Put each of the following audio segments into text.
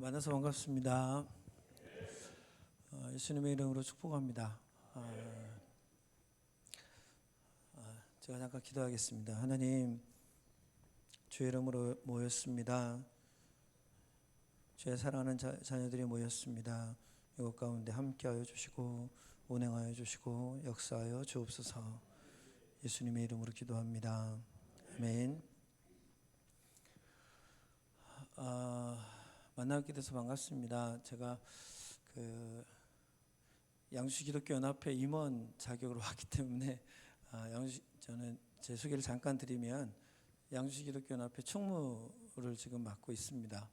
만나서 반갑습니다. 예수님의 이름으로 축복합니다. 제가 잠깐 기도하겠습니다. 하나님, 주의 이름으로 모였습니다. 주의 사랑하는 자녀들이 모였습니다. 이곳 가운데 함께하여 주시고 운행하여 주시고 역사하여 주옵소서. 예수님의 이름으로 기도합니다. 아멘. 만나뵙게 돼서 반갑습니다. 제가 양주기독교연합회 임원 자격으로 왔기 때문에 저는 제 소개를 잠깐 드리면 양주기독교연합회 총무를 지금 맡고 있습니다.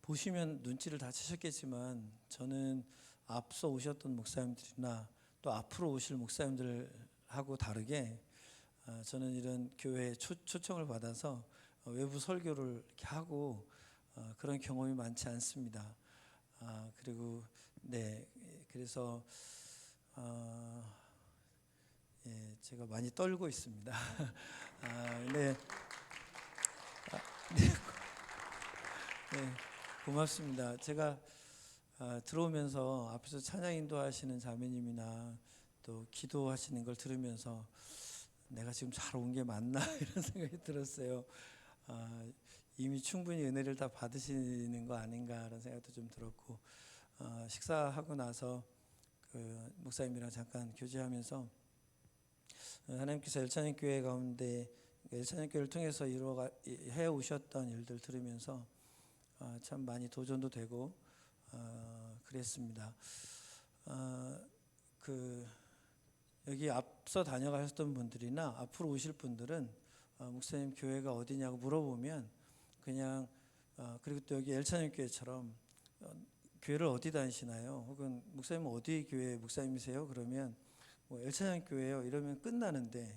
보시면 눈치를 다 채셨겠지만 저는 앞서 오셨던 목사님들이나 또 앞으로 오실 목사님들하고 다르게 저는 이런 교회에 초청을 받아서 외부 설교를 이렇게 하고 그런 경험이 많지 않습니다. 그리고 그래서 제가 많이 떨고 있습니다. 고맙습니다. 제가 들어오면서 앞에서 찬양 인도하시는 자매님이나 또 기도하시는 걸 들으면서 내가 지금 잘 온 게 맞나 이런 생각이 들었어요. 이미 충분히 은혜를 다 받으시는 거 아닌가라는 생각도 좀 들었고, 식사하고 나서 목사님이랑 잠깐 교제하면서 하나님께서 엘찬영교회 가운데 엘찬영교회를 통해서 해오셨던 일들 들으면서 참 많이 도전도 되고 그랬습니다. 여기 앞서 다녀가셨던 분들이나 앞으로 오실 분들은 목사님 교회가 어디냐고 물어보면 그냥 그리고 또 여기 엘찬영교회처럼 교회를 어디 다니시나요? 혹은 목사님은 어디 교회 목사님이세요? 그러면 뭐 엘찬영교회요 이러면 끝나는데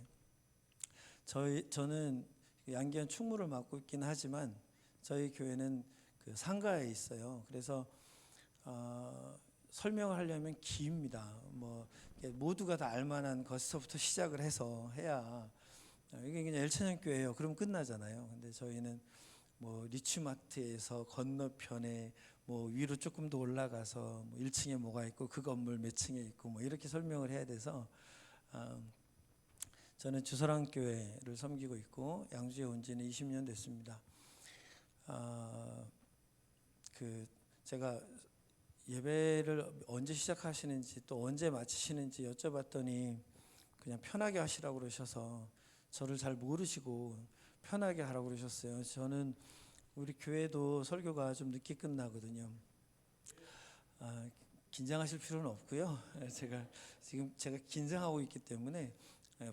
저는 양기현 충무를 맡고 있긴 하지만 저희 교회는 그 상가에 있어요. 그래서 설명을 하려면 깁니다. 뭐 모두가 다 알만한 것서부터 시작을 해서 해야 이게 그냥 엘찬영교회예요. 그럼 끝나잖아요. 근데 저희는 뭐 리치마트에서 건너편에 뭐 위로 조금 더 올라가서 뭐 1층에 뭐가 있고 그 건물 몇 층에 있고 뭐 이렇게 설명을 해야 돼서 저는 주설항교회를 섬기고 있고 양주에 온 지는 20년 됐습니다. 제가 예배를 언제 시작하시는지 또 언제 마치시는지 여쭤봤더니 그냥 편하게 하시라고 그러셔서 저를 잘 모르시고 편하게 하라고 그러셨어요. 저는 우리 교회도 설교가 좀 늦게 끝나거든요. 긴장하실 필요는 없고요. 제가 긴장하고 있기 때문에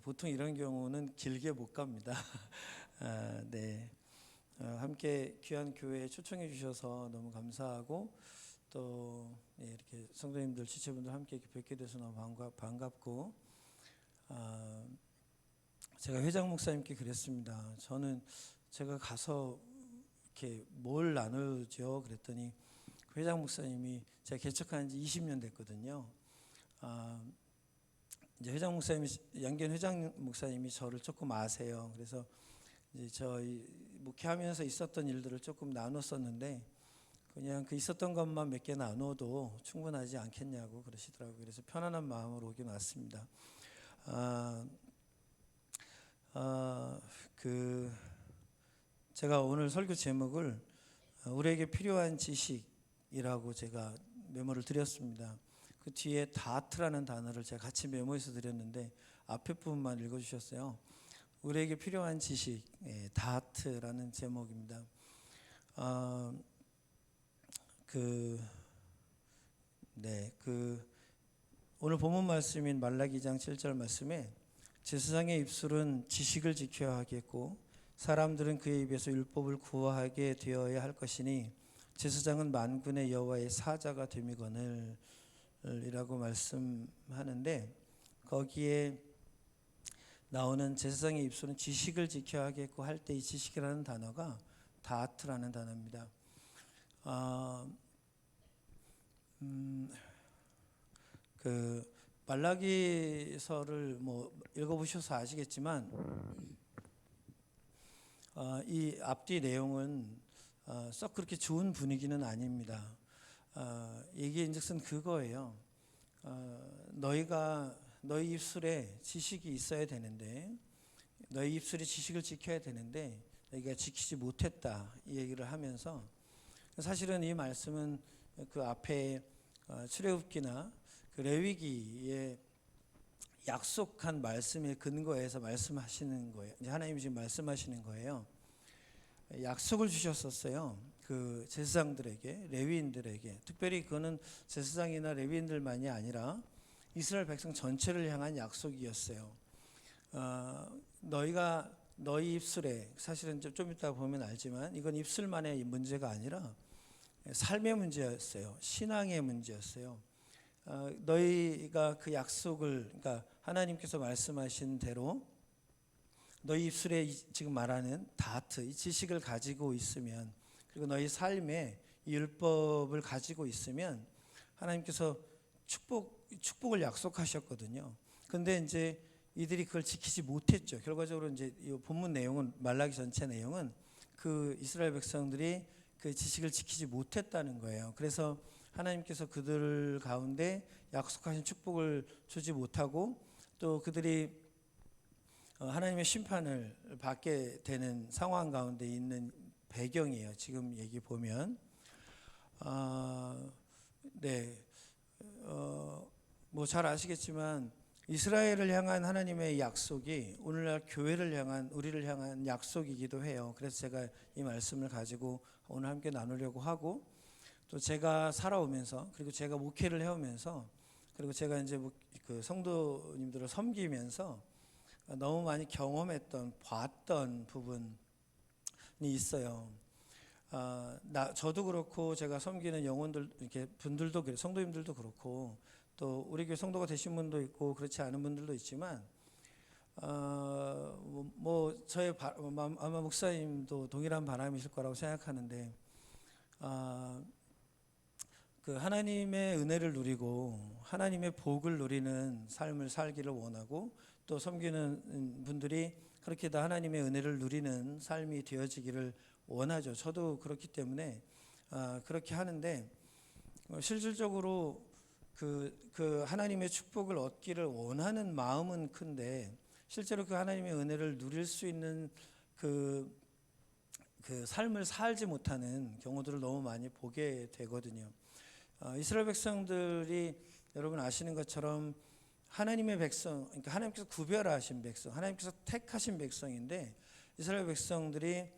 보통 이런 경우는 길게 못 갑니다. 함께 귀한 교회에 초청해 주셔서 너무 감사하고 또 이렇게 성도님들 지체분들 함께 뵙게 돼서 너무 반갑고 제가 회장 목사님께 그랬습니다. 저는 제가 가서 이렇게 뭘 나누죠? 그랬더니 회장 목사님이 제가 개척한 지 20년 됐거든요. 이제 회장 목사님이 양기현 회장 목사님이 저를 조금 아세요. 그래서 이제 저희 목회하면서 있었던 일들을 조금 나눴었는데 그냥 그 있었던 것만 몇 개 나눠도 충분하지 않겠냐고 그러시더라고요. 그래서 편안한 마음으로 오긴 왔습니다. 제가 오늘 설교 제목을 우리에게 필요한 지식이라고 제가 메모를 드렸습니다. 그 뒤에 다트라는 단어를 제가 같이 메모해서 드렸는데 앞에 부분만 읽어주셨어요. 우리에게 필요한 지식, 다트라는 제목입니다. 오늘 본문 말씀인 말라기 2장 7절 말씀에 제사장의 입술은 지식을 지켜야 하겠고 사람들은 그의 입에서 율법을 구하게 되어야 할 것이니 제사장은 만군의 여호와의 사자가 됨이거늘 이라고 말씀하는데 거기에 나오는 제사장의 입술은 지식을 지켜야 하겠고 할 때 이 지식이라는 단어가 다트라는 단어입니다. 말라기서를 뭐 읽어보셔서 아시겠지만 이 앞뒤 내용은 썩 그렇게 좋은 분위기는 아닙니다. 얘기인즉슨 그거예요. 너희 입술에 지식이 있어야 되는데, 너희 입술에 지식을 지켜야 되는데 너희가 지키지 못했다, 이 얘기를 하면서, 사실은 이 말씀은 그 앞에 출애굽기나 그 레위기에 약속한 말씀에 근거해서 말씀하시는 거예요. 이제 하나님이 지금 말씀하시는 거예요. 약속을 주셨었어요. 그 제사장들에게, 레위인들에게. 특별히 그거는 제사장이나 레위인들만이 아니라 이스라엘 백성 전체를 향한 약속이었어요. 너희가 너희 입술에, 사실은 좀 이따 보면 알지만 이건 입술만의 문제가 아니라 삶의 문제였어요. 신앙의 문제였어요. 너희가 그 약속을, 그러니까 하나님께서 말씀하신 대로 너희 입술에 지금 말하는 다트, 이 지식을 가지고 있으면, 그리고 너희 삶에 이 율법을 가지고 있으면 하나님께서 축복을 약속하셨거든요. 그런데 이제 이들이 그걸 지키지 못했죠. 결과적으로 이제 이 본문 내용은, 말라기 전체 내용은 그 이스라엘 백성들이 그 지식을 지키지 못했다는 거예요. 그래서 하나님께서 그들 가운데 약속하신 축복을 주지 못하고 또 그들이 하나님의 심판을 받게 되는 상황 가운데 있는 배경이에요. 지금 얘기 보면 뭐 잘 아시겠지만 이스라엘을 향한 하나님의 약속이 오늘날 교회를 향한, 우리를 향한 약속이기도 해요. 그래서 제가 이 말씀을 가지고 오늘 함께 나누려고 하고, 또 제가 살아오면서, 그리고 제가 목회를 해오면서, 그리고 제가 이제 그 성도님들을 섬기면서 너무 많이 경험했던, 봤던 부분이 있어요. 저도 그렇고 제가 섬기는 영혼들, 이렇게 분들도 그래, 성도님들도 그렇고, 또 우리 교회 성도가 되신 분도 있고 그렇지 않은 분들도 있지만, 저의 아마 목사님도 동일한 바람이실 거라고 생각하는데, 그 하나님의 은혜를 누리고 하나님의 복을 누리는 삶을 살기를 원하고, 또 섬기는 분들이 그렇게 다 하나님의 은혜를 누리는 삶이 되어지기를 원하죠. 저도 그렇기 때문에 그렇게 하는데, 실질적으로 그 하나님의 축복을 얻기를 원하는 마음은 큰데, 실제로 그 하나님의 은혜를 누릴 수 있는 그 삶을 살지 못하는 경우들을 너무 많이 보게 되거든요. 이스라엘 백성들이 여러분 아시는 것처럼 하나님의 백성, 그러니까 하나님께서 구별하신 백성, 하나님께서 택하신 백성인데, 이스라엘 백성들이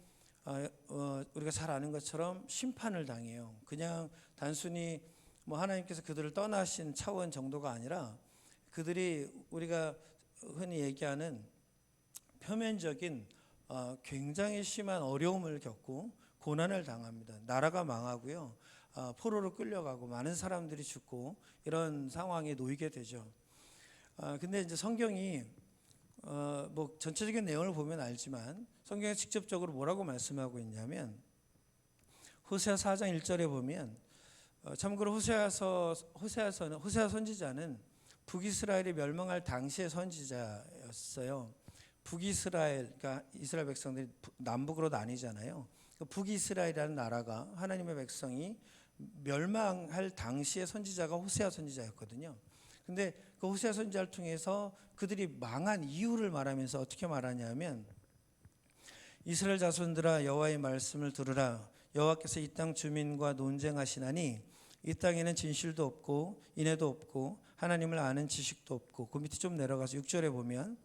우리가 잘 아는 것처럼 심판을 당해요. 그냥 단순히 뭐 하나님께서 그들을 떠나신 차원 정도가 아니라, 그들이 우리가 흔히 얘기하는 표면적인 굉장히 심한 어려움을 겪고 고난을 당합니다. 나라가 망하고요, 포로로 끌려가고 많은 사람들이 죽고 이런 상황에 놓이게 되죠. 근데 이제 성경이 뭐 전체적인 내용을 보면 알지만, 성경에 직접적으로 뭐라고 말씀하고 있냐면, 호세아 4장 1절에 보면, 참고로 호세아 선지자는 북이스라엘이 멸망할 당시의 선지자였어요. 북이스라엘, 그러니까 이스라엘 백성들이 남북으로 나뉘잖아요. 북이스라엘이라는 나라가, 하나님의 백성이 멸망할 당시의 선지자가 호세아 선지자였거든요. 근데 그 호세아 선지자를 통해서 그들이 망한 이유를 말하면서 어떻게 말하냐면, 이스라엘 자손들아 여호와의 말씀을 들으라. 여호와께서 이 땅 주민과 논쟁하시나니 이 땅에는 진실도 없고 인애도 없고 하나님을 아는 지식도 없고. 그 밑에 좀 내려가서 6절에 보면,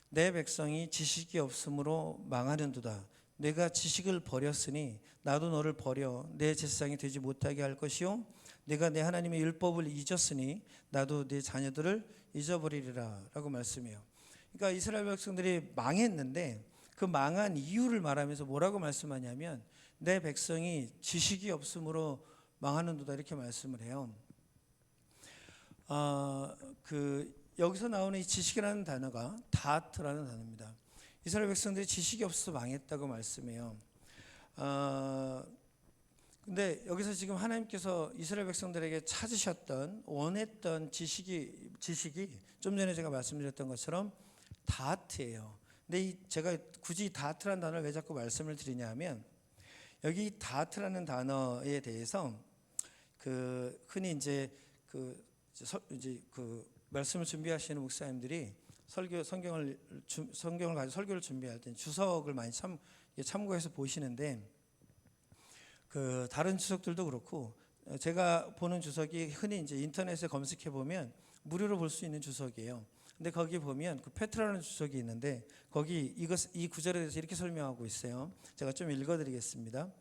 내 백성이 지식이 없으므로 망하는도다. 내가 지식을 버렸으니 나도 너를 버려 내 제사장이 되지 못하게 할 것이요, 내가 내 하나님의 율법을 잊었으니 나도 내 자녀들을 잊어버리리라 라고 말씀해요. 그러니까 이스라엘 백성들이 망했는데 그 망한 이유를 말하면서 뭐라고 말씀하냐면, 내 백성이 지식이 없으므로 망하는도다, 이렇게 말씀을 해요. 여기서 나오는 이 지식이라는 단어가 다트라는 단어입니다. 이스라엘 백성들이 지식이 없어서 망했다고 말씀해요. 근데 여기서 지금 하나님께서 이스라엘 백성들에게 찾으셨던, 원했던 지식이 좀 전에 제가 말씀드렸던 것처럼 다트예요. 근데 제가 굳이 다트라는 단어를 왜 자꾸 말씀을 드리냐면, 여기 다트라는 단어에 대해서 흔히 이제 말씀을 준비하시는 목사님들이 성경을 가지고 설교를 준비할 때 주석을 많이 참고해서 보시는데, 다른 주석들도 그렇고 제가 보는 주석이 흔히 이제 인터넷에 검색해 보면 무료로 볼 수 있는 주석이에요. 근데 거기 보면 페트라는 주석이 있는데 거기 이 구절에 대해서 이렇게 설명하고 있어요. 제가 좀 읽어드리겠습니다.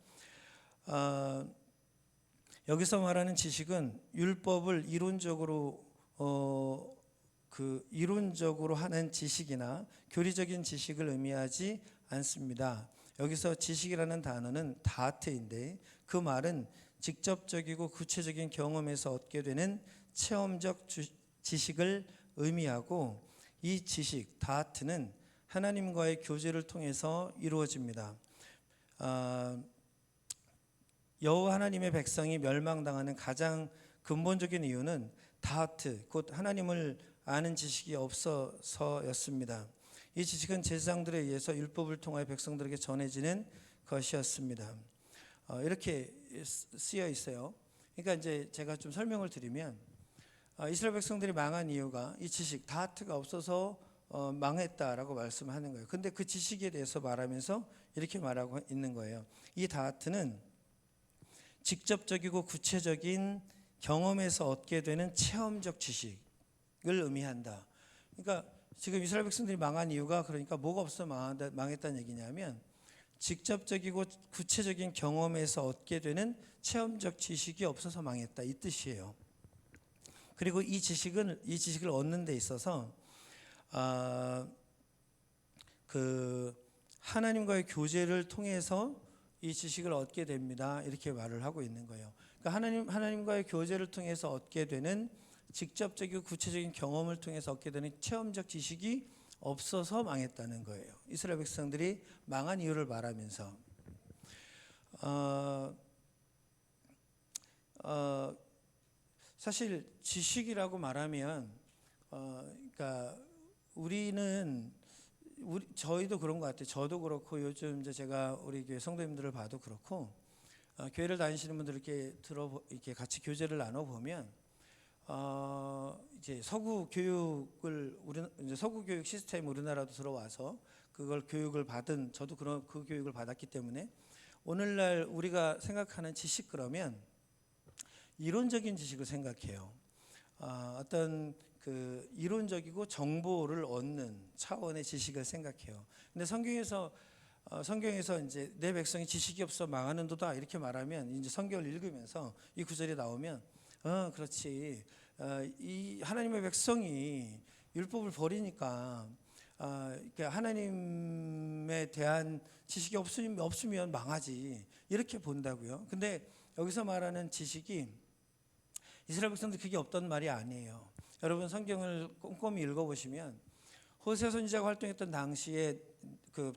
여기서 말하는 지식은 율법을 이론적으로 하는 지식이나 교리적인 지식을 의미하지 않습니다. 여기서 지식이라는 단어는 다트인데 그 말은 직접적이고 구체적인 경험에서 얻게 되는 체험적 지식을 의미하고, 이 지식 다트는 하나님과의 교제를 통해서 이루어집니다. 여호와 하나님의 백성이 멸망당하는 가장 근본적인 이유는 다트, 곧 하나님을 아는 지식이 없어서였습니다. 이 지식은 제사장들에 의해서 율법을 통하여 백성들에게 전해지는 것이었습니다. 이렇게 쓰여 있어요. 그러니까 이제 제가 좀 설명을 드리면, 이스라엘 백성들이 망한 이유가 이 지식 다트가 없어서 망했다라고 말씀하는 거예요. 근데 그 지식에 대해서 말하면서 이렇게 말하고 있는 거예요. 이 다트는 직접적이고 구체적인 경험에서 얻게 되는 체험적 지식을 의미한다. 그러니까 지금 이스라엘 백성들이 망한 이유가, 그러니까 뭐가 없어 망했다는 얘기냐면 직접적이고 구체적인 경험에서 얻게 되는 체험적 지식이 없어서 망했다, 이 뜻이에요. 그리고 이 지식을 얻는 데 있어서 하나님과의 교제를 통해서 이 지식을 얻게 됩니다, 이렇게 말을 하고 있는 거예요. 그러니까 하나님과의 교제를 통해서 얻게 되는 직접적이고 구체적인 경험을 통해서 얻게 되는 체험적 지식이 없어서 망했다는 거예요. 이스라엘 백성들이 망한 이유를 말하면서 사실 지식이라고 말하면 그러니까 저희도 그런 것 같아요. 저도 그렇고 요즘 이제 제가 우리 교회 성도님들을 봐도 그렇고 교회를 다니시는 분들께 이렇게 같이 교제를 나눠 보면 이제 서구 교육 시스템 우리나라도 들어와서 그걸 교육을 받은, 저도 그 교육을 받았기 때문에 오늘날 우리가 생각하는 지식, 그러면 이론적인 지식을 생각해요. 어떤 이론적이고 정보를 얻는 차원의 지식을 생각해요. 근데 성경에서 이제 내 백성이 지식이 없어 망하는도다 이렇게 말하면, 이제 성경을 읽으면서 이 구절이 나오면 그렇지, 이 하나님의 백성이 율법을 버리니까 하나님에 대한 지식이 없으면 망하지, 이렇게 본다고요. 근데 여기서 말하는 지식이 이스라엘 백성들 그게 없던 말이 아니에요. 여러분 성경을 꼼꼼히 읽어보시면 호세 선지자가 활동했던 당시에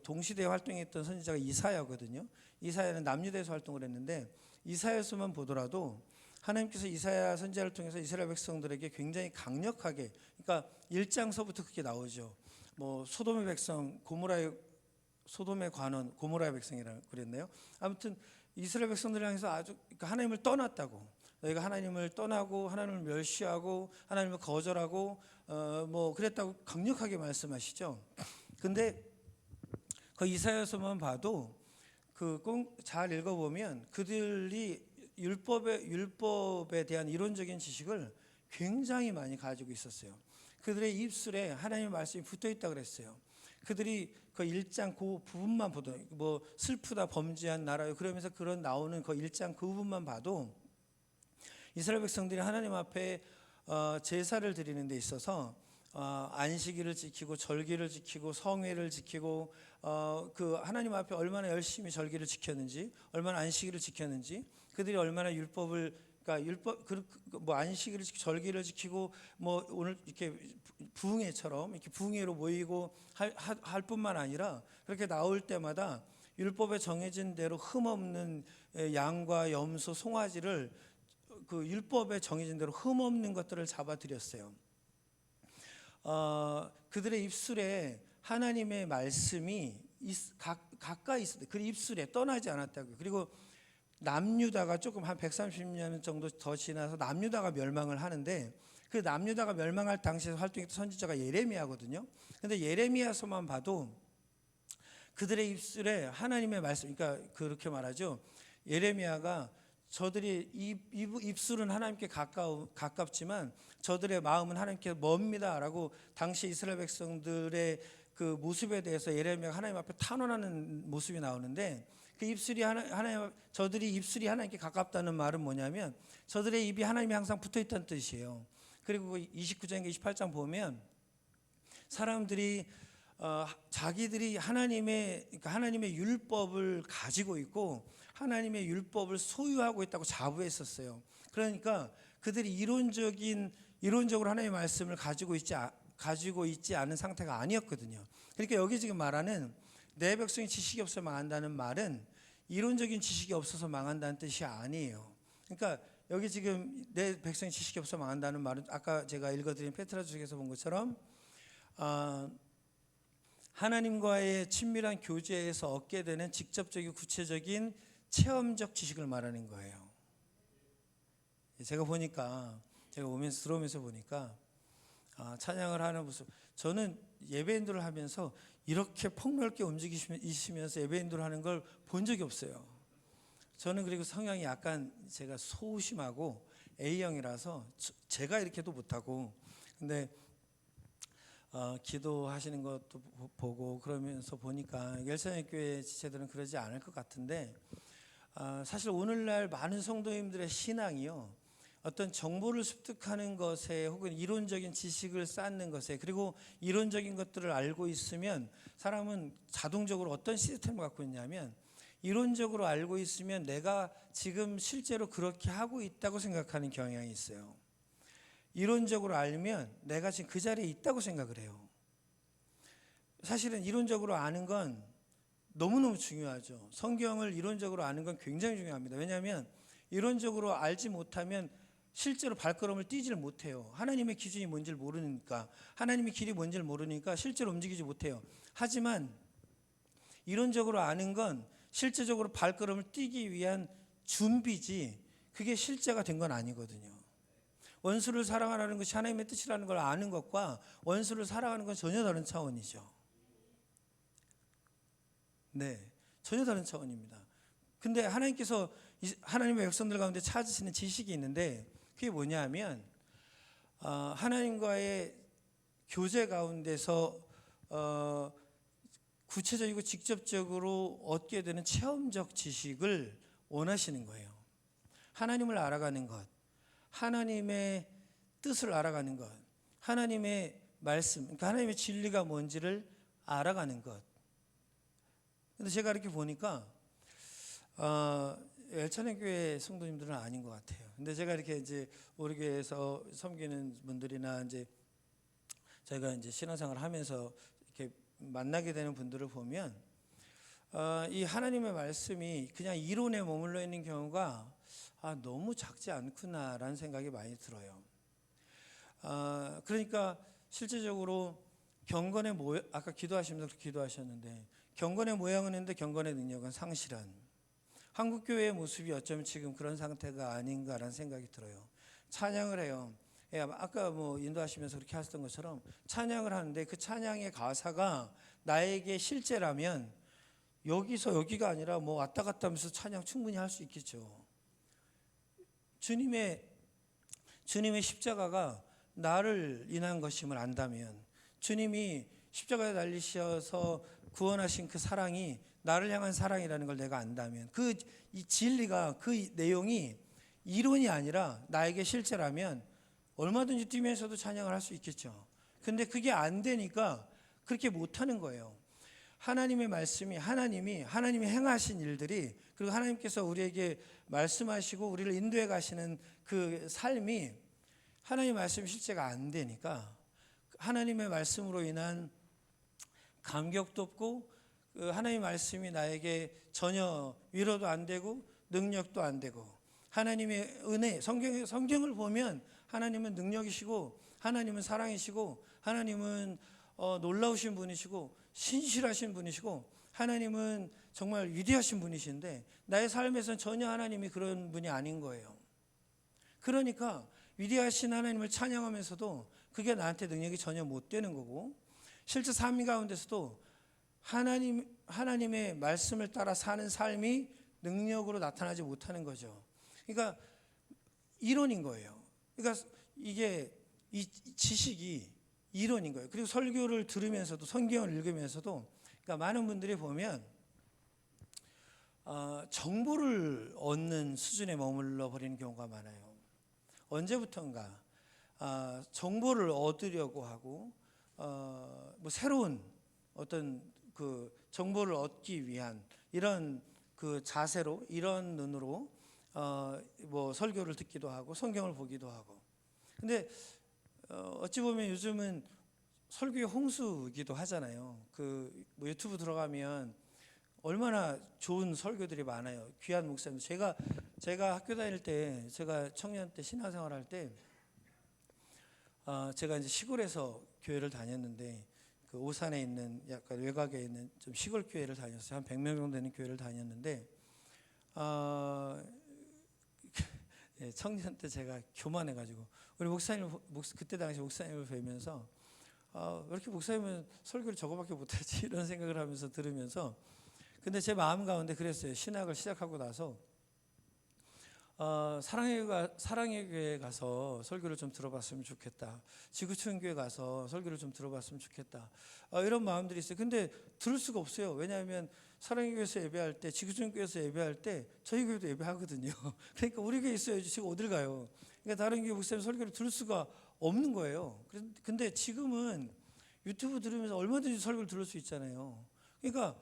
동시대에 활동했던 선지자가 이사야거든요. 이사야는 남유다에서 활동을 했는데 이사야서만 보더라도 하나님께서 이사야 선지자를 통해서 이스라엘 백성들에게 굉장히 강력하게, 그러니까 1장서부터 그게 나오죠. 뭐 소돔의 백성, 소돔의 관원 고모라의 백성이라고 그랬네요. 아무튼 이스라엘 백성들을 향해서 아주 하나님을 떠났다고, 너희가 하나님을 떠나고 하나님을 멸시하고 하나님을 거절하고 뭐 그랬다고 강력하게 말씀하시죠. 근데 그 이사야서만 봐도 꼭 잘 읽어보면 그들이 율법에 대한 이론적인 지식을 굉장히 많이 가지고 있었어요. 그들의 입술에 하나님의 말씀이 붙어 있다고 그랬어요. 그들이 그 1장 그 부분만 보도, 뭐 슬프다 범죄한 나라요 그러면서 그런 나오는 그 1장 그 부분만 봐도 이스라엘 백성들이 하나님 앞에 제사를 드리는 데 있어서 안식일을 지키고 절기를 지키고 성회를 지키고 그 하나님 앞에 얼마나 열심히 절기를 지켰는지, 얼마나 안식일을 지켰는지, 그들이 얼마나 뭐 안식일을 지키고 절기를 지키고 뭐 오늘 이렇게 부흥회처럼 이렇게 부흥회로 모이고 할 뿐만 아니라 그렇게 나올 때마다 율법에 정해진 대로 흠없는 양과 염소, 송아지를 그 율법에 정해진 대로 흠없는 것들을 잡아드렸어요. 그들의 입술에 하나님의 말씀이 가까이 있을 때, 그 입술에 떠나지 않았다고요. 그리고 남유다가 조금 한 130년 정도 더 지나서 남유다가 멸망을 하는데, 그 남유다가 멸망할 당시에 활동했던 선지자가 예레미야거든요. 근데 예레미야서만 봐도 그들의 입술에 하나님의 말씀, 그러니까 그렇게 말하죠. 예레미야가 저들이 입술은 하나님께 가깝지만 저들의 마음은 하나님께 멉니다라고 당시 이스라엘 백성들의 그 모습에 대해서 예레미야가 하나님 앞에 탄원하는 모습이 나오는데, 그 입술이 저들이 입술이 하나님께 가깝다는 말은 뭐냐면 저들의 입이 하나님이 항상 붙어 있다는 뜻이에요. 그리고 29장과 28장 보면 사람들이 자기들이 하나님의 율법을 가지고 있고 하나님의 율법을 소유하고 있다고 자부했었어요. 그러니까 그들이 이론적으로 하나님의 말씀을 가지고 있지 않은 상태가 아니었거든요. 그러니까 여기 지금 말하는 내 백성이 지식이 없어 망한다는 말은 이론적인 지식이 없어서 망한다는 뜻이 아니에요. 그러니까 여기 지금 내 백성이 지식이 없어 망한다는 말은 아까 제가 읽어드린 페트라주석에서 본 것처럼 하나님과의 친밀한 교제에서 얻게 되는 직접적이고 구체적인 체험적 지식을 말하는 거예요. 제가 오면서 들어오면서 보니까 찬양을 하는 모습, 저는 예배인도를 하면서 이렇게 폭넓게 움직이시면서 예배인도를 하는 걸 본 적이 없어요. 저는 그리고 성향이 약간 제가 소심하고 A형이라서 제가 이렇게도 못하고, 근데 기도하시는 것도 보고 그러면서 보니까 열사님교회 지체들은 그러지 않을 것 같은데, 사실 오늘날 많은 성도님들의 신앙이요, 어떤 정보를 습득하는 것에 혹은 이론적인 지식을 쌓는 것에, 그리고 이론적인 것들을 알고 있으면 사람은 자동적으로 어떤 시스템을 갖고 있냐면, 이론적으로 알고 있으면 내가 지금 실제로 그렇게 하고 있다고 생각하는 경향이 있어요. 이론적으로 알면 내가 지금 그 자리에 있다고 생각을 해요. 사실은 이론적으로 아는 건 너무너무 중요하죠. 성경을 이론적으로 아는 건 굉장히 중요합니다. 왜냐하면 이론적으로 알지 못하면 실제로 발걸음을 띄지를 못해요. 하나님의 기준이 뭔지를 모르니까, 하나님의 길이 뭔지를 모르니까 실제로 움직이지 못해요. 하지만 이론적으로 아는 건 실제적으로 발걸음을 띄기 위한 준비지, 그게 실제가 된 건 아니거든요. 원수를 사랑하라는 것이 하나님의 뜻이라는 걸 아는 것과 원수를 사랑하는 건 전혀 다른 차원이죠. 네, 전혀 다른 차원입니다. 근데 하나님께서 하나님의 백성들 가운데 찾으시는 지식이 있는데, 그게 뭐냐면 하나님과의 교제 가운데서 구체적이고 직접적으로 얻게 되는 체험적 지식을 원하시는 거예요. 하나님을 알아가는 것, 하나님의 뜻을 알아가는 것, 하나님의 말씀, 그러니까 하나님의 진리가 뭔지를 알아가는 것. 근데 제가 이렇게 보니까 엘찬의 성도님들은 아닌 것 같아요. 근데 제가 이렇게 이제 우리 교회에서 섬기는 분들이나 이제 저희가 이제 신앙생활을 하면서 이렇게 만나게 되는 분들을 보면 이 하나님의 말씀이 그냥 이론에 머물러 있는 경우가 너무 작지 않구나라는 생각이 많이 들어요. 그러니까 실제적으로 경건의 아까 기도하시면서 그렇게 기도하셨는데, 경건의 모양은 있는데 경건의 능력은 상실한 한국교회의 모습이 어쩌면 지금 그런 상태가 아닌가라는 생각이 들어요. 찬양을 해요. 아까 인도하시면서 그렇게 하셨던 것처럼 찬양을 하는데 그 찬양의 가사가 나에게 실제라면 여기서 여기가 아니라 왔다 갔다 하면서 찬양 충분히 할 수 있겠죠. 주님의 십자가가 나를 인한 것임을 안다면, 주님이 십자가에 달리셔서 구원하신 그 사랑이 나를 향한 사랑이라는 걸 내가 안다면, 이 진리가, 그 내용이 이론이 아니라 나에게 실제라면 얼마든지 뛰면서도 찬양을 할 수 있겠죠. 근데 그게 안 되니까 그렇게 못하는 거예요. 하나님의 말씀이, 하나님이 행하신 일들이, 그리고 하나님께서 우리에게 말씀하시고 우리를 인도해 가시는 그 삶이 하나님의 말씀이 실제가 안 되니까 하나님의 말씀으로 인한 감격도 없고, 하나님의 말씀이 나에게 전혀 위로도 안 되고 능력도 안 되고, 하나님의 은혜, 성경을 보면 하나님은 능력이시고 하나님은 사랑이시고 하나님은 놀라우신 분이시고 신실하신 분이시고 하나님은 정말 위대하신 분이신데 나의 삶에서는 전혀 하나님이 그런 분이 아닌 거예요. 그러니까 위대하신 하나님을 찬양하면서도 그게 나한테 능력이 전혀 못 되는 거고, 실제 삶 가운데서도 하나님의 말씀을 따라 사는 삶이 능력으로 나타나지 못하는 거죠. 그러니까 이론인 거예요. 그러니까 이게 이 지식이 이론인 거예요. 그리고 설교를 들으면서도 성경을 읽으면서도 그러니까 많은 분들이 보면 정보를 얻는 수준에 머물러 버리는 경우가 많아요. 언제부턴가 정보를 얻으려고 하고 뭐 새로운 어떤 그 정보를 얻기 위한 이런 그 자세로, 이런 눈으로 뭐 설교를 듣기도 하고 성경을 보기도 하고. 근데 어찌 보면 요즘은 설교의 홍수이기도 하잖아요. 그 뭐 유튜브 들어가면 얼마나 좋은 설교들이 많아요. 귀한 목사님. 제가 학교 다닐 때, 제가 청년 때 신앙생활 할 때, 제가 이제 시골에서 교회를 다녔는데, 그 오산에 있는 약간 외곽에 있는 좀 시골 교회를 다녔어요. 한 100명 정도 되는 교회를 다녔는데, 청년 때 제가 교만해가지고 우리 목사님, 그때 당시 목사님을 뵈면서 왜 이렇게 목사님은 설교를 저거밖에 못하지 이런 생각을 하면서 들으면서, 근데 제 마음 가운데 그랬어요. 신학을 시작하고 나서 사랑의 교회에 가서 설교를 좀 들어봤으면 좋겠다. 지구촌 교회 가서 설교를 좀 들어봤으면 좋겠다. 이런 마음들이 있어요. 근데 들을 수가 없어요. 왜냐하면 사랑의 교회에서 예배할 때, 지구촌 교회에서 예배할 때 저희 교회도 예배하거든요. 그러니까 우리 교회 있어야지 지금 어딜 가요. 그러니까 다른 교회 목사님 설교를 들을 수가 없는 거예요. 근데 지금은 유튜브 들으면서 얼마든지 설교를 들을 수 있잖아요. 그러니까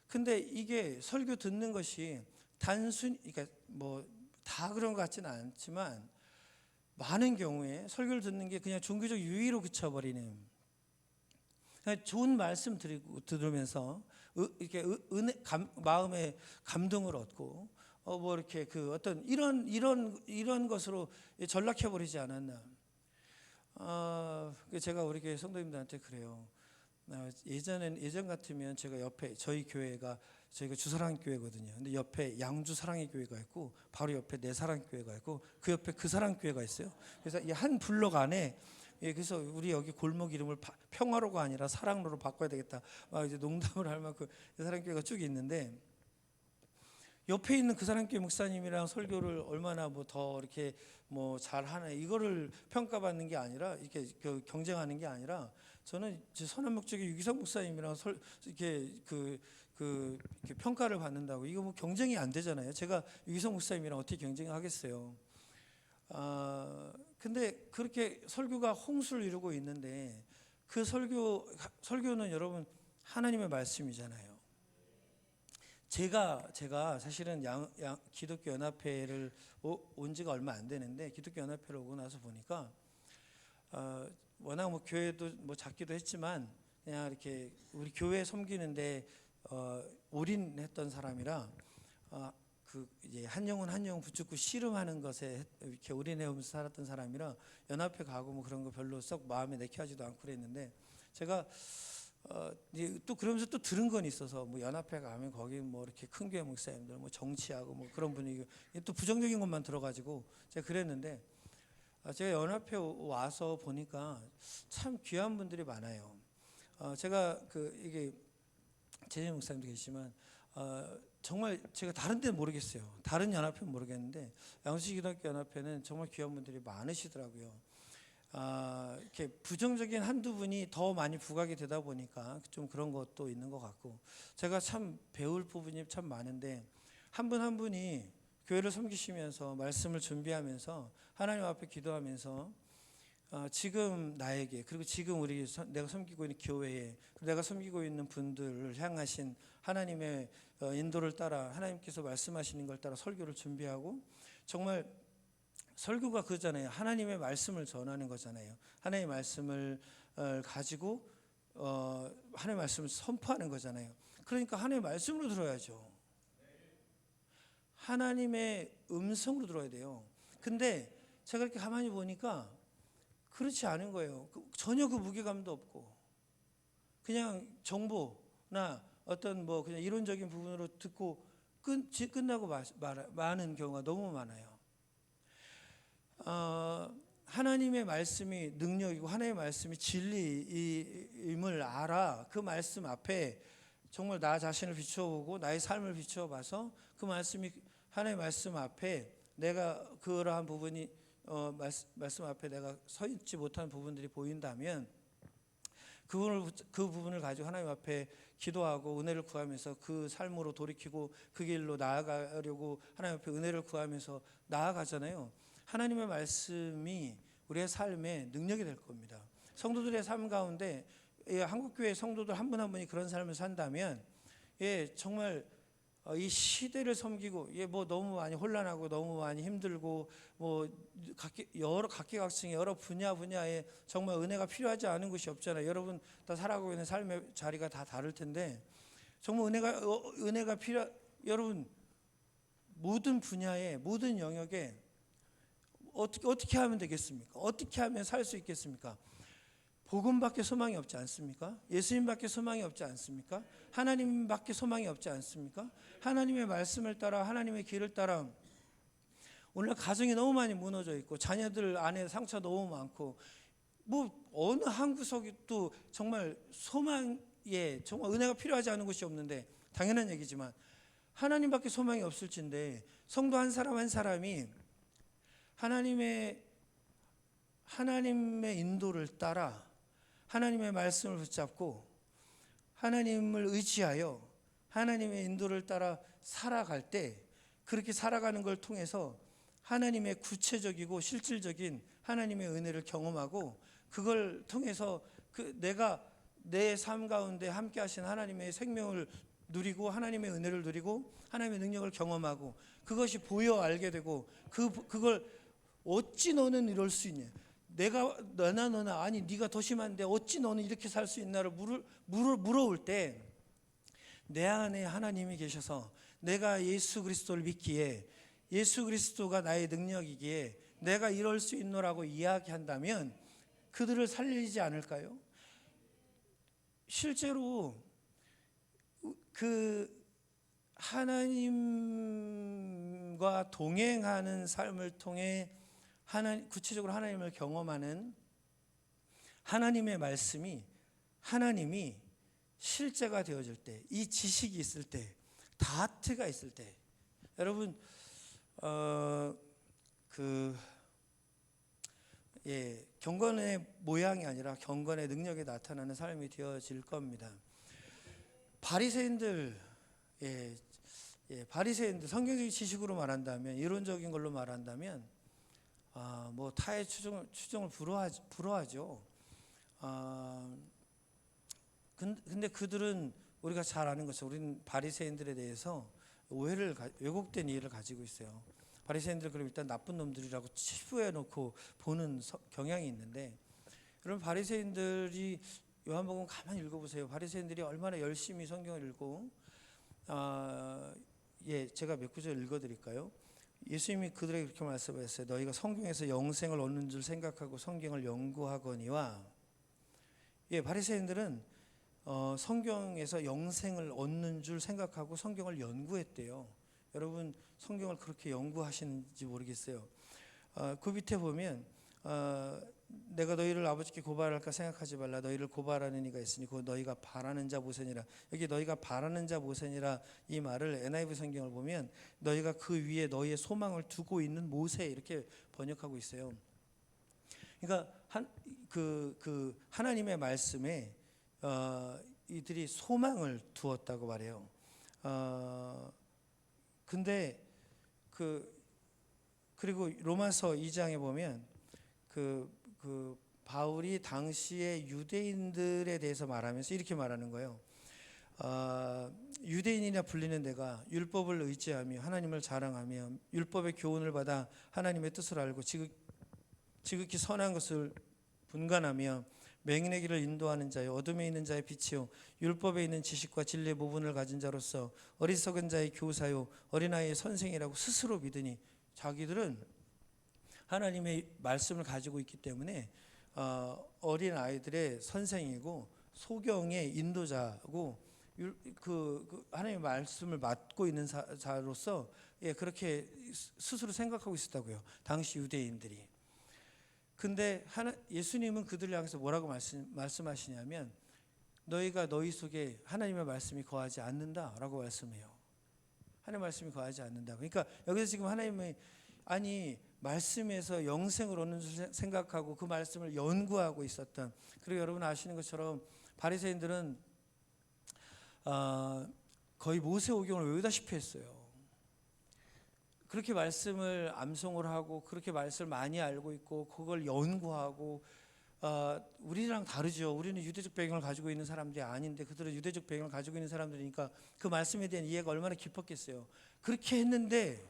근데 이게 설교 듣는 것이 단순히, 그러니까 뭐 다 그런 것 같지는 않지만 많은 경우에 설교를 듣는 게 그냥 종교적 유의로 그쳐버리는, 좋은 말씀 들으면서 이렇게 마음의 감동을 얻고 뭐 이렇게 그 어떤 이런 것으로 전락해 버리지 않았나. 제가 우리 교회 성도님들한테 그래요. 예전 같으면 제가 옆에 저희 교회가 저희가 주사랑 교회거든요. 근데 옆에 양주 사랑의 교회가 있고 바로 옆에 내 사랑 교회가 있고 그 옆에 그 사랑 교회가 있어요. 그래서 이 한 블록 안에 그래서 우리 여기 골목 이름을 평화로가 아니라 사랑로로 바꿔야 되겠다. 막 이제 농담을 할 만큼 그 사랑 교회가 쭉 있는데, 옆에 있는 그 사랑교회 목사님이랑 설교를 얼마나 뭐 더 이렇게 뭐 잘하나 이거를 평가받는 게 아니라, 이렇게 경쟁하는 게 아니라, 저는 선한 목적의 유기성 목사님이랑 이렇게 이렇게 평가를 받는다고, 이거 뭐 경쟁이 안 되잖아요. 제가 유기성 목사님이랑 어떻게 경쟁하겠어요. 근데 그렇게 설교가 홍수를 이루고 있는데, 그 설교는 여러분 하나님의 말씀이잖아요. 제가 사실은 기독교 연합회를 온 지가 얼마 안 되는데, 기독교 연합회를 오고 나서 보니까 워낙 뭐 교회도 뭐 작기도 했지만 그냥 이렇게 우리 교회 섬기는데 올인했던 사람이라 그 이제 한 영혼 붙잡고 씨름하는 것에 이렇게 올인해오면서 살았던 사람이라 연합회 가고 뭐 그런 거 별로 썩 마음에 내키지도 않고 그랬는데, 제가 또 그러면서 또 들은 건 있어서, 뭐 연합회 가면 거기 뭐 이렇게 큰 교회 목사님들 뭐 정치하고 뭐 그런 분위기, 또 부정적인 것만 들어가지고 제가 그랬는데, 제가 연합회 와서 보니까 참 귀한 분들이 많아요. 제가 이게 재재 목사님도 계시지만 정말 제가 다른 데는 모르겠어요. 다른 연합회는 모르겠는데 양수기독교 연합회는 정말 귀한 분들이 많으시더라고요. 이렇게 부정적인 한두 분이 더 많이 부각이 되다 보니까 좀 그런 것도 있는 것 같고, 제가 참 배울 부분이 참 많은데, 한 분 한 분이 교회를 섬기시면서 말씀을 준비하면서 하나님 앞에 기도하면서 지금 나에게, 그리고 지금 내가 섬기고 있는 교회에, 내가 섬기고 있는 분들을 향하신 하나님의 인도를 따라, 하나님께서 말씀하시는 걸 따라 설교를 준비하고, 정말 설교가 그거잖아요. 하나님의 말씀을 전하는 거잖아요. 하나님의 말씀을 가지고 하나님의 말씀을 선포하는 거잖아요. 그러니까 하나님의 말씀으로 들어야죠. 하나님의 음성으로 들어야 돼요. 근데 제가 이렇게 가만히 보니까 그렇지 않은 거예요. 전혀 그 무게감도 없고 그냥 정보나 어떤 뭐 그냥 이론적인 부분으로 듣고 끝나고 마는 경우가 너무 많아요. 하나님의 말씀이 능력이고 하나님의 말씀이 진리임을 알아. 그 말씀 앞에 정말 나 자신을 비춰보고 나의 삶을 비춰봐서 그 말씀이 하나님의 말씀 앞에 내가 그러한 부분이 말씀 앞에 내가 서 있지 못한 부분들이 보인다면 그 부분을 가지고 하나님 앞에 기도하고 은혜를 구하면서 그 삶으로 돌이키고 그 길로 나아가려고 하나님 앞에 은혜를 구하면서 나아가잖아요. 하나님의 말씀이 우리의 삶에 능력이 될 겁니다. 성도들의 삶 가운데 한국교회 성도들 한 분 한 분이 그런 삶을 산다면 정말 이 시대를 섬기고 뭐 너무 많이 혼란하고 너무 많이 힘들고 뭐 각계각층의 여러 분야에 정말 은혜가 필요하지 않은 곳이 없잖아요. 여러분 다 살아가고 있는 삶의 자리가 다 다를 텐데 정말 은혜가 여러분 모든 분야에 모든 영역에 어떻게 하면 되겠습니까? 어떻게 하면 살 수 있겠습니까? 복음밖에 소망이 없지 않습니까? 예수님밖에 소망이 없지 않습니까? 하나님밖에 소망이 없지 않습니까? 하나님의 말씀을 따라 하나님의 길을 따라 오늘 가정이 너무 많이 무너져 있고 자녀들 안에 상처 너무 많고 뭐 어느 한 구석도 정말 소망에 정말 은혜가 필요하지 않은 곳이 없는데 당연한 얘기지만 하나님밖에 소망이 없을진데 성도 한 사람 한 사람이 하나님의 인도를 따라 하나님의 말씀을 붙잡고 하나님을 의지하여 하나님의 인도를 따라 살아갈 때 그렇게 살아가는 걸 통해서 하나님의 구체적이고 실질적인 하나님의 은혜를 경험하고 그걸 통해서 내가 내 삶 가운데 함께 하신 하나님의 생명을 누리고 하나님의 은혜를 누리고 하나님의 능력을 경험하고 그것이 보여 알게 되고 그걸 어찌 너는 이럴 수 있냐? 너나 아니 네가 더 심한데 어찌 너는 이렇게 살 수 있나를 물어올 때 내 안에 하나님이 계셔서 내가 예수 그리스도를 믿기에 예수 그리스도가 나의 능력이기에 내가 이럴 수 있노라고 이야기한다면 그들을 살리지 않을까요? 실제로 그 하나님과 동행하는 삶을 통해 구체적으로 하나님을 경험하는 하나님의 말씀이 하나님이 실제가 되어질 때, 이 지식이 있을 때, 다트가 있을 때, 여러분 경건의 모양이 아니라 경건의 능력이 나타나는 삶이 되어질 겁니다. 바리새인들 성경적인 지식으로 말한다면 이론적인 걸로 말한다면 뭐 타의 추종을 불허하죠. 근데 그들은 우리가 잘 아는 것처럼 우리는 바리새인들에 대해서 왜곡된 이해를 가지고 있어요. 바리새인들 그럼 일단 나쁜 놈들이라고 치부해 놓고 보는 경향이 있는데 여러분 바리새인들이 요한복음 가만히 읽어보세요. 바리새인들이 얼마나 열심히 성경을 읽고 제가 몇 구절 읽어드릴까요? 예수님이 그들에게 그렇게 말씀하셨어요. 너희가 성경에서 영생을 얻는 줄 생각하고 성경을 연구하거니와 바리새인들은 성경에서 영생을 얻는 줄 생각하고 성경을 연구했대요. 여러분 성경을 그렇게 연구하시는지 모르겠어요. 그 밑에 보면 내가 너희를 아버지께 고발할까 생각하지 말라. 너희를 고발하는 이가 있으니 그 너희가 바라는 자 모세니라. 여기 너희가 바라는 자 모세니라 이 말을 NIV 성경을 보면 너희가 그 위에 너희의 소망을 두고 있는 모세 이렇게 번역하고 있어요. 그러니까 하나님의 말씀에 이들이 소망을 두었다고 말해요. 근데 그리고 로마서 2장에 보면 바울이 당시에 유대인들에 대해서 말하면서 이렇게 말하는 거예요. 유대인이라 불리는 내가 율법을 의지하며 하나님을 자랑하며 율법의 교훈을 받아 하나님의 뜻을 알고 지극히 선한 것을 분간하며 맹인의 길을 인도하는 자요 어둠에 있는 자의 빛이요 율법에 있는 지식과 진리의 모분을 가진 자로서 어리석은 자의 교사요 어린아이의 선생이라고 스스로 믿으니 자기들은 하나님의 말씀을 가지고 있기 때문에 어린 아이들의 선생이고 소경의 인도자고 하나님의 말씀을 맡고 있는 자로서 그렇게 스스로 생각하고 있었다고요. 당시 유대인들이. 근데 예수님은 그들을 향해서 뭐라고 말씀하시냐면 너희가 너희 속에 하나님의 말씀이 거하지 않는다라고 말씀해요. 하나님의 말씀이 거하지 않는다. 그러니까 여기서 지금 하나님의 말씀에서 영생을 얻는 줄 생각하고 그 말씀을 연구하고 있었던, 그리고 여러분 아시는 것처럼 바리새인들은 거의 모세오경을 외우다시피 했어요. 그렇게 말씀을 암송을 하고 그렇게 말씀을 많이 알고 있고 그걸 연구하고, 우리랑 다르죠. 우리는 유대적 배경을 가지고 있는 사람들이 아닌데 그들은 유대적 배경을 가지고 있는 사람들이니까 그 말씀에 대한 이해가 얼마나 깊었겠어요. 그렇게 했는데,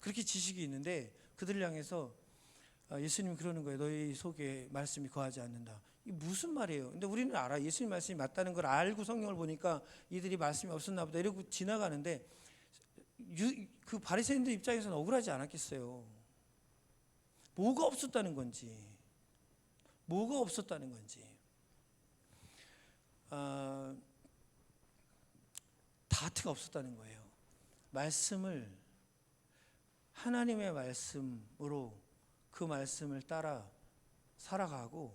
그렇게 지식이 있는데 그들을 향해서 예수님이 그러는 거예요. 너희 속에 말씀이 거하지 않는다. 이게 무슨 말이에요? 근데 우리는 알아. 예수님 말씀이 맞다는 걸 알고 성경을 보니까 이들이 말씀이 없었나 보다 이러고 지나가는데, 그 바리새인들 입장에서는 억울하지 않았겠어요. 뭐가 없었다는 건지, 뭐가 없었다는 건지. 다트가 없었다는 거예요. 말씀을, 하나님의 말씀으로 그 말씀을 따라 살아가고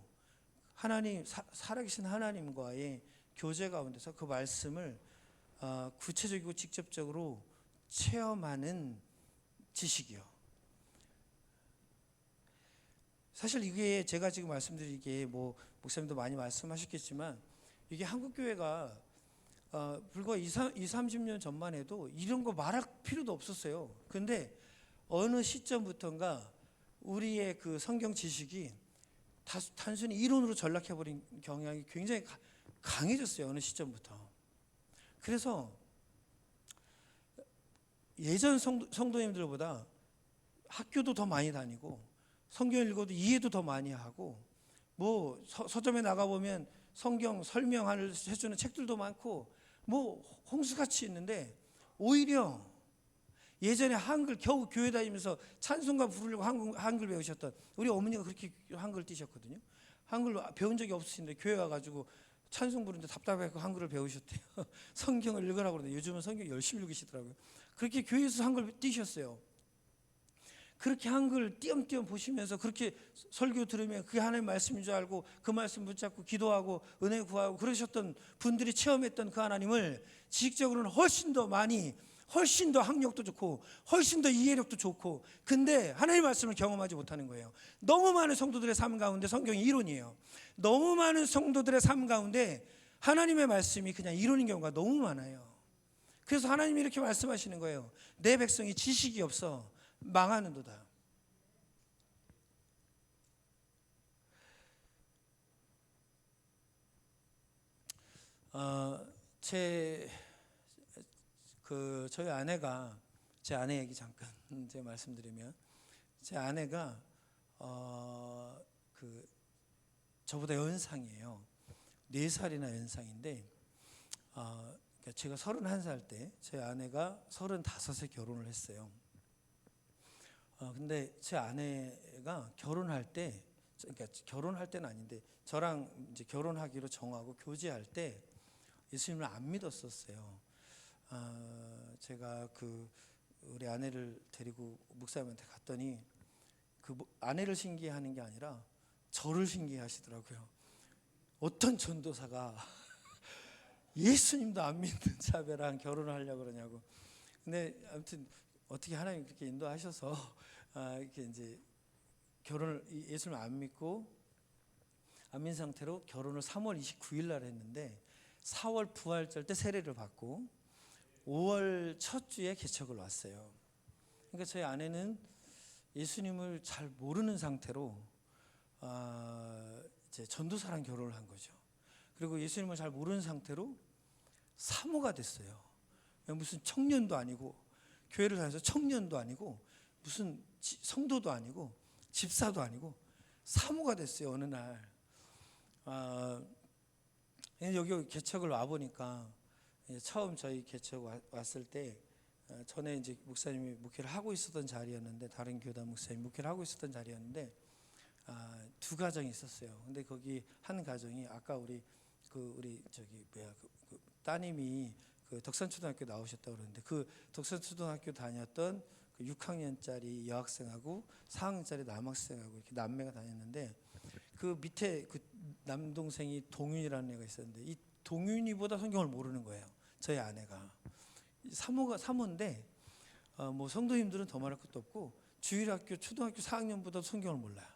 살아계신 하나님과의 교제 가운데서 그 말씀을 구체적이고 직접적으로 체험하는 지식이요. 사실 이게 제가 지금 말씀드리기에 목사님도 많이 말씀하셨겠지만 이게 한국 교회가 불과 30년 전만 해도 이런 거 말할 필요도 없었어요. 근데 어느 시점부터인가 우리의 그 성경 지식이 단순히 이론으로 전락해버린 경향이 굉장히 강해졌어요. 어느 시점부터. 그래서 예전 성도님들보다 학교도 더 많이 다니고 성경 읽어도 이해도 더 많이 하고, 서점에 나가보면 성경 설명을 해주는 책들도 많고 홍수같이 있는데, 오히려 예전에 한글 겨우 교회 다니면서 찬송가 부르려고 한글 배우셨던 우리 어머니가 그렇게 한글 띄셨거든요. 한글 배운 적이 없으신데 교회 와가지고 찬송 부르는데 답답해서 한글을 배우셨대요. 성경을 읽으라고 그러는데 요즘은 성경 열심히 읽으시더라고요. 그렇게 교회에서 한글 띄셨어요. 그렇게 한글 띄엄띄엄 보시면서 그렇게 설교 들으면 그게 하나님의 말씀인 줄 알고 그 말씀 붙잡고 기도하고 은혜 구하고 그러셨던 분들이 체험했던 그 하나님을 지식적으로는 훨씬 더 많이, 훨씬 더 학력도 좋고 훨씬 더 이해력도 좋고, 근데 하나님의 말씀을 경험하지 못하는 거예요. 너무 많은 성도들의 삶 가운데 성경이 이론이에요. 너무 많은 성도들의 삶 가운데 하나님의 말씀이 그냥 이론인 경우가 너무 많아요. 그래서 하나님이 이렇게 말씀하시는 거예요. 내 백성이 지식이 없어 망하는도다. 저희 아내가, 제 아내 얘기 잠깐 이제 말씀드리면, 제 아내가 저보다 연상이에요. 4살이나 연상인데, 그러니까 제가 31살 때 제 아내가 35에 결혼을 했어요. 근데 제 아내가 결혼할 때, 그러니까 결혼할 때는 아닌데 저랑 이제 결혼하기로 정하고 교제할 때 예수님을 안 믿었었어요. 제가 우리 아내를 데리고 목사님한테 갔더니 아내를 신기해하는 게 아니라 저를 신기해하시더라고요. 어떤 전도사가 예수님도 안 믿는 자매랑 결혼을 하려고 그러냐고. 근데 아무튼 어떻게 하나님 그렇게 인도하셔서 이렇게 이제 예수님을 안 믿고 안 믿은 상태로 결혼을 3월 29일 날 했는데 4월 부활절 때 세례를 받고 5월 첫 주에 개척을 왔어요. 그러니까 저희 아내는 예수님을 잘 모르는 상태로 이제 전도사랑 결혼을 한 거죠. 그리고 예수님을 잘 모르는 상태로 사모가 됐어요. 무슨 청년도 아니고, 교회를 다녀서 청년도 아니고, 무슨 성도도 아니고, 집사도 아니고 사모가 됐어요. 어느 날 여기 개척을 와 보니까, 처음 저희 개척 왔을 때 전에 이제 목사님이 목회를 하고 있었던 자리였는데, 다른 교단 목사님 목회를 하고 있었던 자리였는데, 2가정이 있었어요. 근데 거기 한 가정이 아까 우리 따님이 그 덕산초등학교 나오셨다고 그러는데 그 덕산초등학교 다녔던 그 6학년짜리 여학생하고 4학년짜리 남학생하고 이렇게 남매가 다녔는데 그 밑에 그 남동생이 동윤이라는 애가 있었는데 이 동윤이보다 성경을 모르는 거예요. 저희 아내가 사모인데 뭐 성도님들은 더 말할 것도 없고 주일학교 초등학교 4학년보다 성경을 몰라요.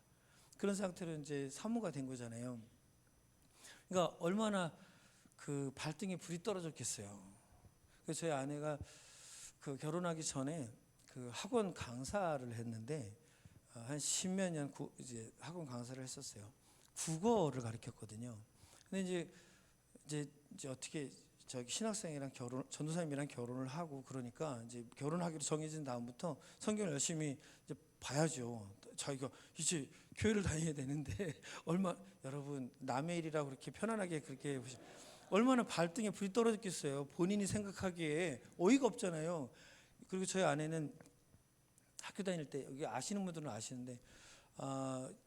그런 상태로 이제 사모가 된 거잖아요. 그러니까 얼마나 그 발등에 불이 떨어졌겠어요. 그래서 저희 아내가 그 결혼하기 전에 그 학원 강사를 했는데 한 십몇 년 이제 학원 강사를 했었어요. 국어를 가르쳤거든요. 근데 이제 어떻게 저기 신학생이랑 전도사님이랑 결혼을 하고 그러니까 이제 결혼하기로 정해진 다음부터 성경을 열심히 이제 봐야죠. 자기가 이제 교회를 다녀야 되는데 여러분 남의 일이라고 그렇게 편안하게 그렇게 얼마나 발등에 불이 떨어졌겠어요. 본인이 생각하기에 어이가 없잖아요. 그리고 저희 아내는 학교 다닐 때 여기 아시는 분들은 아시는데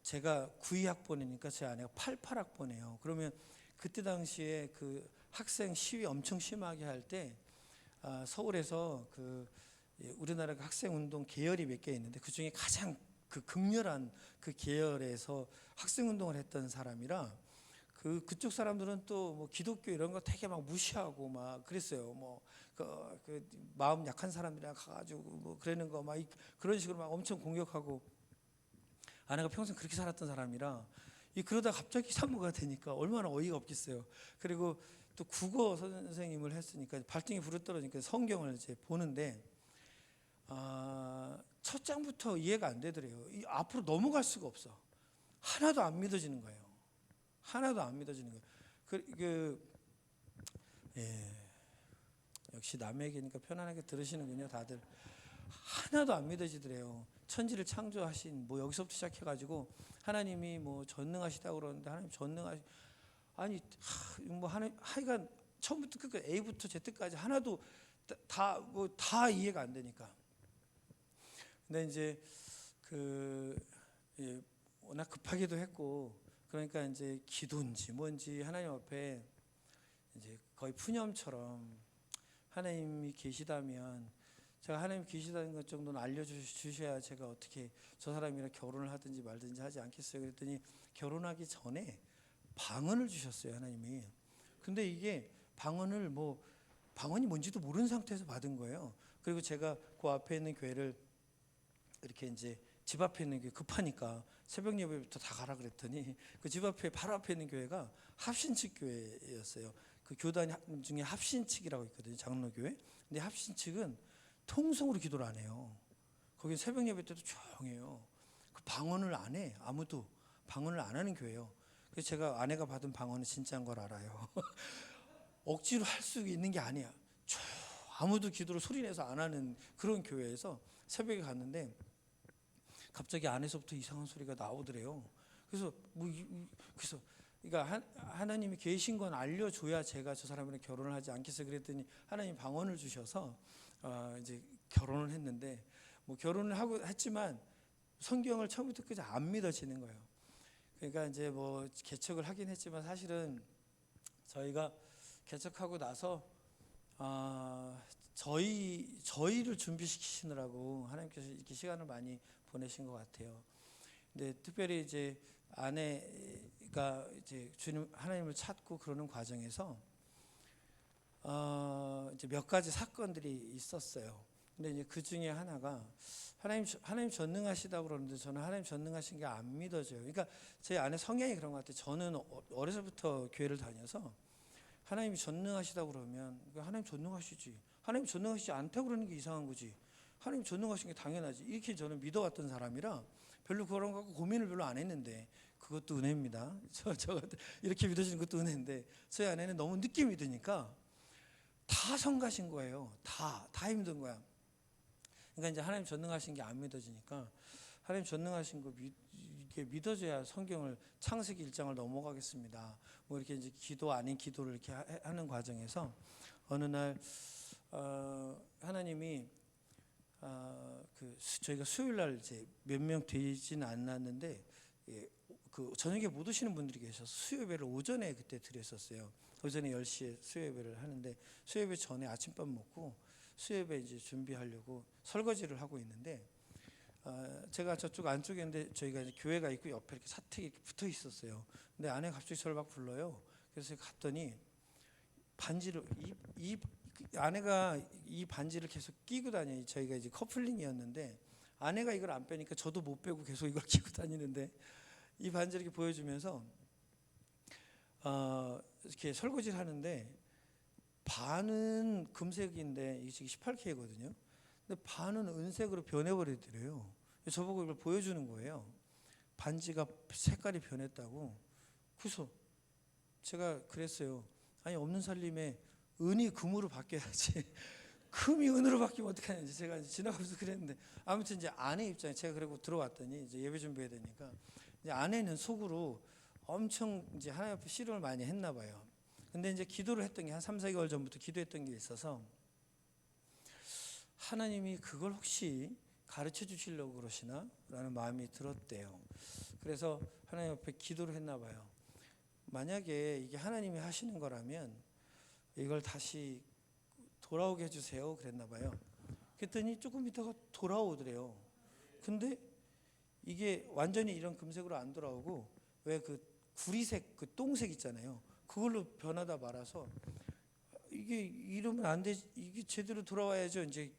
제가 92학번이니까 제 아내가 88학번이에요. 그러면 그때 당시에 그 학생 시위 엄청 심하게 할 때 서울에서 그 우리나라가 학생 운동 계열이 몇 개 있는데 그 중에 가장 그 극렬한 그 계열에서 학생 운동을 했던 사람이라 그쪽 사람들은 또 뭐 기독교 이런 거 되게 막 무시하고 막 그랬어요. 뭐 그 마음 약한 사람들이랑 가가지고 뭐 그러는 거 막 그런 식으로 막 엄청 공격하고 아내가 평생 그렇게 살았던 사람이라 그러다 갑자기 사모가 되니까 얼마나 어이가 없겠어요. 그리고 또 국어 선생님을 했으니까 발등에 불이 떨어지니까 성경을 이제 보는데 첫 장부터 이해가 안 되더래요. 앞으로 넘어갈 수가 없어. 하나도 안 믿어지는 거예요. 하나도 안 믿어지는 거예요. 역시 남의 얘기니까 편안하게 들으시는군요, 다들. 하나도 안 믿어지더래요. 천지를 창조하신 뭐 여기서부터 시작해가지고 하나님이 뭐 전능하시다고 그러는데 하나님 아니 뭐 하여간 처음부터 끝까지 A부터 Z까지 하나도 다 이해가 안 되니까. 근데 이제 워낙 급하기도 했고 그러니까 이제 기도인지 뭔지 하나님 앞에 이제 거의 푸념처럼 하나님이 계시다면 제가 하나님 계시다는 것 정도는 알려주셔야 제가 어떻게 저 사람이랑 결혼을 하든지 말든지 하지 않겠어요. 그랬더니 결혼하기 전에 방언을 주셨어요, 하나님이. 근데 이게 방언이 뭔지도 모르는 상태에서 받은 거예요. 그리고 제가 그 앞에 있는 교회를 이렇게 이제 집 앞에 있는 교회 급하니까 새벽 예배부터 다 가라 그랬더니 그 집 앞에 바로 앞에 있는 교회가 합신측 교회였어요. 그 교단 중에 합신측이라고 있거든요, 장로교회. 근데 합신측은 통성으로 기도를 안 해요. 거기 새벽 예배 때도 조용해요. 그 방언을 안 해. 아무도 방언을 안 하는 교회예요. 그래서 제가 아내가 받은 방언은 진짜인 걸 알아요. 억지로 할 수 있는 게 아니야. 아무도 기도를 소리내서 안 하는 그런 교회에서 새벽에 갔는데 갑자기 안에서부터 이상한 소리가 나오더래요. 그래서 그러니까 하나님이 계신 건 알려줘야 제가 저 사람이랑 결혼을 하지 않겠어요. 그랬더니 하나님 방언을 주셔서 이제 결혼을 했는데 뭐 결혼을 하고 했지만 성경을 처음부터 끝까지 안 믿어지는 거예요. 그러니까 이제 뭐 개척을 하긴 했지만 사실은 저희가 개척하고 나서 저희를 준비시키시느라고 하나님께서 이렇게 시간을 많이 보내신 것 같아요. 근데 특별히 이제 아내가 이제 주님 하나님을 찾고 그러는 과정에서 이제 몇 가지 사건들이 있었어요. 근데 이제 그 중에 하나가 하나님 전능하시다고 그러는데 저는 하나님 전능하신 게 안 믿어져요. 그러니까 제 아내 성향이 그런 것 같아요. 저는 어려서부터 교회를 다녀서 하나님이 전능하시다고 그러면 하나님 전능하시지. 하나님 전능하시지 않다고 그러는 게 이상한 거지. 하나님 전능하신 게 당연하지. 이렇게 저는 믿어왔던 사람이라 별로 그런 거 갖고 고민을 별로 안 했는데 그것도 은혜입니다. 저 이렇게 믿어지는 것도 은혜인데 저희 아내는 너무 늦게 믿으니까 다 성가신 거예요. 다 힘든 거야. 그러니까 이제 하나님 전능하신 게 안 믿어지니까 하나님 전능하신 거 이게 믿어져야 성경을 창세기 1장을 넘어가겠습니다. 뭐 이렇게 이제 기도 아닌 기도를 이렇게 하는 과정에서 어느 날 하나님이 저희가 수요일 날 이제 몇 명 되지는 않았는데 그 저녁에 못 오시는 분들이 계셔서 수요 예배를 오전에 그때 드렸었어요. 오전에 10시에 수요 예배를 하는데 수요 예배 전에 아침밥 먹고 수요 예배 이제 준비하려고 설거지를 하고 있는데 제가 저쪽 안쪽에 있는데 저희가 이제 교회가 있고 옆에 이렇게 사택이 이렇게 붙어 있었어요. 근데 아내가 갑자기 저를 막 불러요. 그래서 갔더니 반지를 이 아내가 이 반지를 계속 끼고 다녀요. 저희가 이제 커플링이었는데 아내가 이걸 안 빼니까 저도 못 빼고 계속 이걸 끼고 다니는데 이 반지를 이렇게 보여주면서 이렇게 설거지를 하는데 반은 금색인데 이게 지금 18K거든요. 근데 반은 은색으로 변해버리더래요. 저보고 이걸 보여주는 거예요. 반지가 색깔이 변했다고. 그래서 제가 그랬어요. 아니 없는 살림에 은이 금으로 바뀌어야지. 금이 은으로 바뀌면 어떡하냐. 제가 이제 지나가면서 그랬는데 아무튼 이제 아내 입장에 제가 그리고 들어왔더니 이제 예배 준비해야 되니까 이제 아내는 속으로 엄청 이제 하나님 앞에 씨름을 많이 했나 봐요. 근데 이제 기도를 했던 게 한 3, 4개월 전부터 기도했던 게 있어서 하나님이 그걸 혹시 가르쳐 주시려고 그러시나? 라는 마음이 들었대요. 그래서 하나님 앞에 기도를 했나 봐요. 만약에 이게 하나님이 하시는 거라면 이걸 다시 돌아오게 해주세요. 그랬나 봐요. 그랬더니 조금 있다가 돌아오더래요. 근데 이게 완전히 이런 금색으로 안 돌아오고 왜 그 구리색 그 똥색 있잖아요. 그걸로 변하다 말아서 이게 이러면 안 되지. 이게 제대로 돌아와야죠. 이제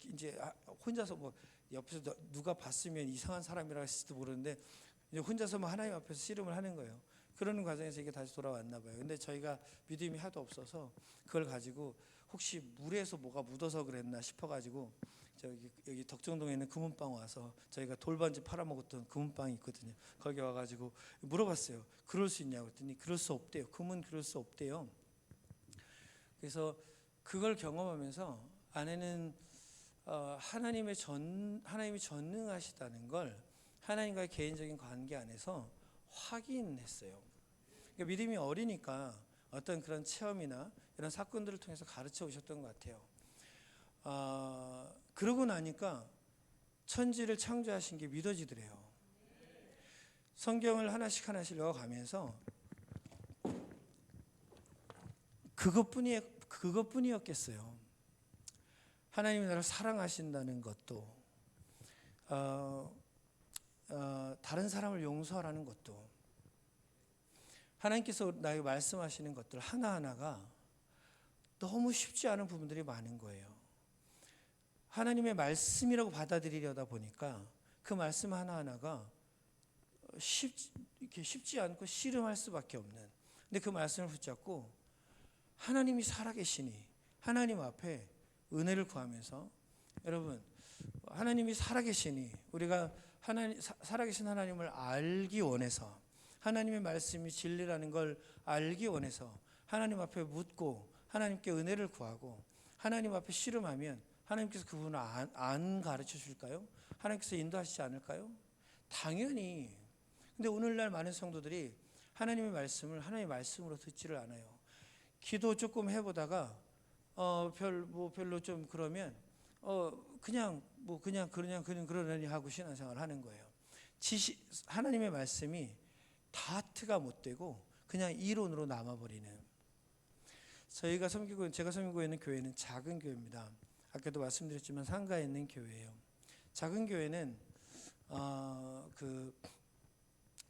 혼자서 뭐 옆에서 누가 봤으면 이상한 사람이라 할지도 모르는데 이제 혼자서 뭐 하나님 앞에서 씨름을 하는 거예요. 그러는 과정에서 이게 다시 돌아왔나 봐요. 근데 저희가 믿음이 하도 없어서 그걸 가지고 혹시 물에서 뭐가 묻어서 그랬나 싶어가지고 여기 덕정동에 있는 금은방 와서 저희가 돌반지 팔아먹었던 금은방이 있거든요. 거기 와가지고 물어봤어요. 그럴 수 있냐고 했더니 그럴 수 없대요. 금은 그럴 수 없대요. 그래서 그걸 경험하면서 아내는 하나님이 전능하시다는 걸 하나님과의 개인적인 관계 안에서 확인했어요. 그러니까 믿음이 어리니까 어떤 그런 체험이나 이런 사건들을 통해서 가르쳐 오셨던 것 같아요. 그러고 나니까 천지를 창조하신 게 믿어지더래요. 성경을 하나씩 읽어가면서 그것뿐이었겠어요. 하나님이 나를 사랑하신다는 것도 다른 사람을 용서하라는 것도 하나님께서 나에게 말씀하시는 것들 하나하나가 너무 쉽지 않은 부분들이 많은 거예요. 하나님의 말씀이라고 받아들이려다 보니까 그 말씀 하나하나가 쉽지 않고 씨름할 수밖에 없는. 근데 그 말씀을 붙잡고 하나님이 살아계시니 하나님 앞에 은혜를 구하면서 여러분 하나님이 살아계시니 우리가 살아계신 하나님을 알기 원해서 하나님의 말씀이 진리라는 걸 알기 원해서 하나님 앞에 묻고 하나님께 은혜를 구하고 하나님 앞에 씨름하면 하나님께서 그분을 안 가르쳐 줄까요? 하나님께서 인도하시지 않을까요? 당연히. 근데 오늘날 많은 성도들이 하나님의 말씀을 하나님의 말씀으로 듣지를 않아요. 기도 조금 해보다가 별로 좀 그러면 그냥 그러려니 하고 신앙생활을 하는 거예요. 하나님의 말씀이 다트가 못 되고 그냥 이론으로 남아버리는. 제가 섬기고 있는 교회는 작은 교회입니다. 아까도 말씀드렸지만 상가에 있는 교회예요. 작은 교회는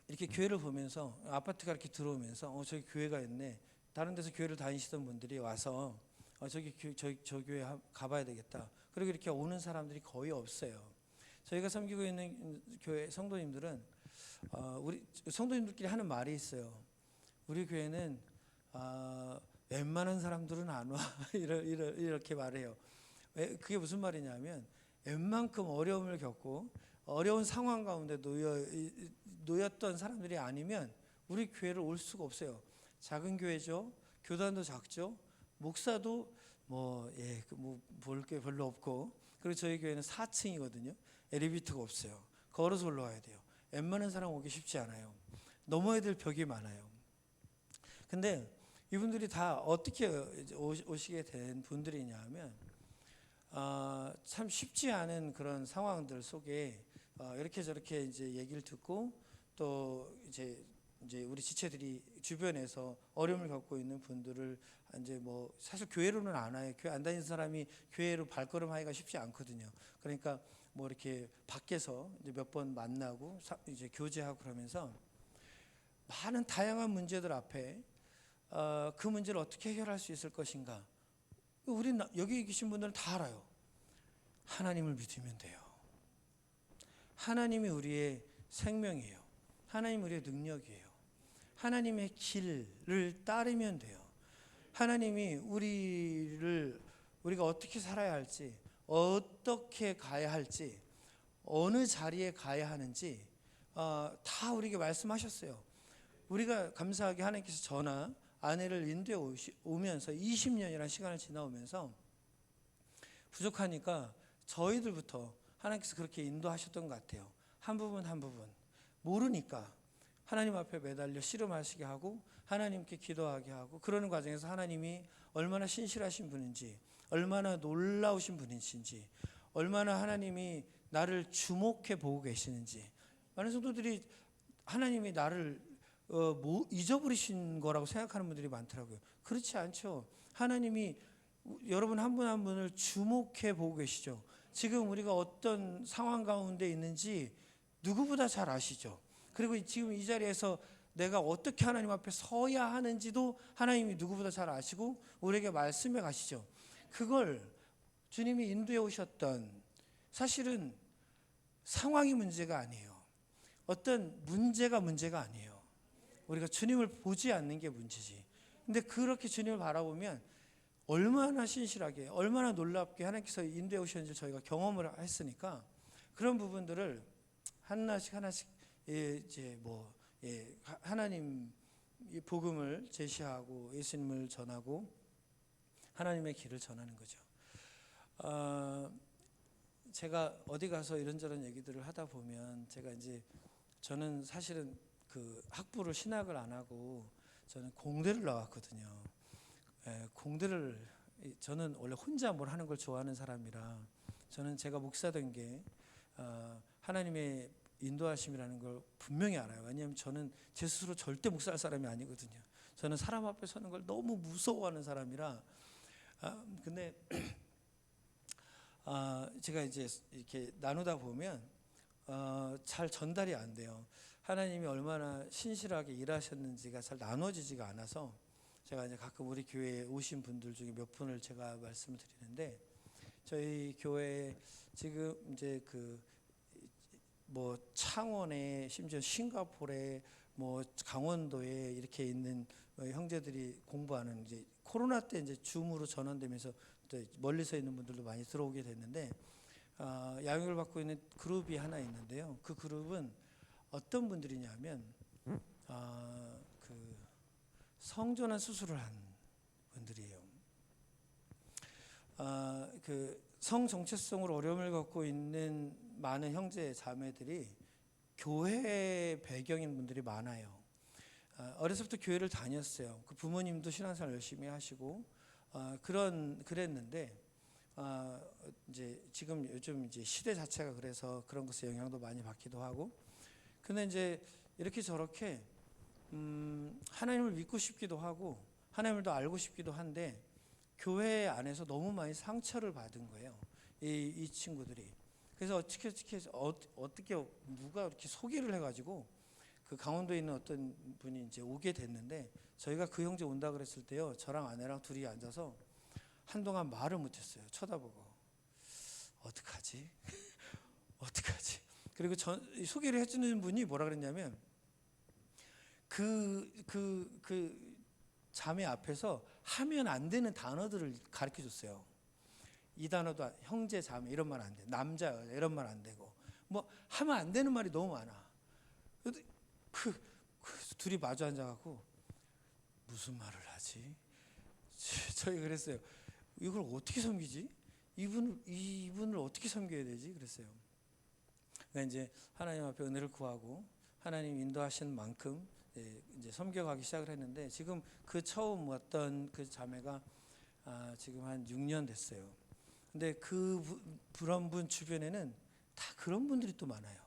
이렇게 교회를 보면서 아파트가 이렇게 들어오면서 저기 교회가 있네. 다른 데서 교회를 다니시던 분들이 와서 저 교회 가봐야 되겠다. 그리고 이렇게 오는 사람들이 거의 없어요. 저희가 섬기고 있는 교회 성도님들은 우리 성도님들끼리 하는 말이 있어요. 우리 교회는 웬만한 사람들은 안 와. 이렇게 말해요. 그게 무슨 말이냐면 웬만큼 어려움을 겪고 어려운 상황 가운데 놓였던 사람들이 아니면 우리 교회를 올 수가 없어요. 작은 교회죠. 교단도 작죠. 목사도 볼 게 별로 없고, 그리고 저희 교회는 4층이거든요. 엘리베이터가 없어요. 걸어서 올라와야 돼요. 웬만한 사람 오기 쉽지 않아요. 넘어야 될 벽이 많아요. 근데 이분들이 다 어떻게 오시게 된 분들이냐 하면 참 쉽지 않은 그런 상황들 속에 이렇게 저렇게 이제 얘기를 듣고 또 이제 이제 우리 지체들이 주변에서 어려움을 겪고 있는 분들을 이제 뭐 사실 교회로는 안 와요. 교회 안 다니는 사람이 교회로 발걸음하기가 쉽지 않거든요. 그러니까 뭐 이렇게 밖에서 이제 몇 번 만나고 이제 교제하고 그러면서 많은 다양한 문제들 앞에 그 문제를 어떻게 해결할 수 있을 것인가. 우리 여기 계신 분들은 다 알아요. 하나님을 믿으면 돼요. 하나님이 우리의 생명이에요. 하나님 우리의 능력이에요. 하나님의 길을 따르면 돼요. 하나님이 우리가 어떻게 살아야 할지, 어떻게 가야 할지, 어느 자리에 가야 하는지 다 우리에게 말씀하셨어요. 우리가 감사하게 하나님께서 저나 아내를 인도해 오면서 20년이라는 시간을 지나오면서 부족하니까 저희들부터 하나님께서 그렇게 인도하셨던 것 같아요. 한 부분 한 부분 모르니까 하나님 앞에 매달려 씨름하시게 하고 하나님께 기도하게 하고 그러는 과정에서 하나님이 얼마나 신실하신 분인지, 얼마나 놀라우신 분이신지, 얼마나 하나님이 나를 주목해 보고 계시는지. 많은 성도들이 하나님이 나를 잊어버리신 거라고 생각하는 분들이 많더라고요. 그렇지 않죠. 하나님이 여러분 한 분 한 분을 주목해 보고 계시죠. 지금 우리가 어떤 상황 가운데 있는지 누구보다 잘 아시죠. 그리고 지금 이 자리에서 내가 어떻게 하나님 앞에 서야 하는지도 하나님이 누구보다 잘 아시고 우리에게 말씀해 가시죠. 그걸 주님이 인도해 오셨던, 사실은 상황이 문제가 아니에요. 어떤 문제가 아니에요. 우리가 주님을 보지 않는 게 문제지. 근데 그렇게 주님을 바라보면 얼마나 신실하게, 얼마나 놀랍게 하나님께서 인도해 오셨는지 저희가 경험을 했으니까 그런 부분들을 하나씩 이제 하나님 복음을 제시하고 예수님을 전하고 하나님의 길을 전하는 거죠. 제가 어디 가서 이런저런 얘기들을 하다 보면 저는 사실은 그 학부를 신학을 안 하고 저는 공대를 나왔거든요. 저는 원래 혼자 뭘 하는 걸 좋아하는 사람이라 저는 제가 목사된 게 하나님의 인도하심이라는 걸 분명히 알아요. 왜냐하면 저는 제 스스로 절대 목사할 사람이 아니거든요. 저는 사람 앞에 서는 걸 너무 무서워하는 사람이라 근데 제가 이제 이렇게 나누다 보면 잘 전달이 안 돼요. 하나님이 얼마나 신실하게 일하셨는지가 잘 나눠지지가 않아서 제가 이제 가끔 우리 교회에 오신 분들 중에 몇 분을 제가 말씀을 드리는데 저희 교회에 지금 이제 뭐 창원에 심지어 싱가포르에 뭐 강원도에 이렇게 있는 형제들이 공부하는 이제 코로나 때 이제 줌으로 전환되면서 멀리서 있는 분들도 많이 들어오게 됐는데 양육을 받고 있는 그룹이 하나 있는데요. 그 그룹은 어떤 분들이냐면 성전환 수술을 한 분들이에요. 성 정체성으로 어려움을 겪고 있는 많은 형제 자매들이 교회 배경인 분들이 많아요. 어렸을 때 교회를 다녔어요. 그 부모님도 신앙생활 열심히 하시고 그랬는데 이제 지금 요즘 이제 시대 자체가 그래서 그런 것에 영향도 많이 받기도 하고, 근데 이제 이렇게 저렇게 하나님을 믿고 싶기도 하고 하나님을 더 알고 싶기도 한데 교회 안에서 너무 많이 상처를 받은 거예요. 이 친구들이. 그래서 어떻게 누가 이렇게 소개를 해가지고 그 강원도에 있는 어떤 분이 이제 오게 됐는데 저희가 그 형제 온다 그랬을 때요, 저랑 아내랑 둘이 앉아서 한동안 말을 못했어요. 쳐다보고 어떡하지? 어떡하지? 그리고 소개를 해주는 분이 뭐라 그랬냐면 그 자매 앞에서 하면 안 되는 단어들을 가르쳐 줬어요. 이 단어도 형제 자매 이런 말 안 돼. 남자 여자 이런 말 안 되고 뭐 하면 안 되는 말이 너무 많아. 둘이 마주 앉아갖고 무슨 말을 하지? 저희 그랬어요. 이걸 어떻게 섬기지? 이분을 어떻게 섬겨야 되지? 그랬어요. 그러니까 이제 하나님 앞에 은혜를 구하고 하나님 인도하신 만큼 이제 섬겨가기 시작을 했는데 지금 그 처음 왔던 그 자매가 지금 한 6년 됐어요. 근데 그런 분 주변에는 다 그런 분들이 또 많아요.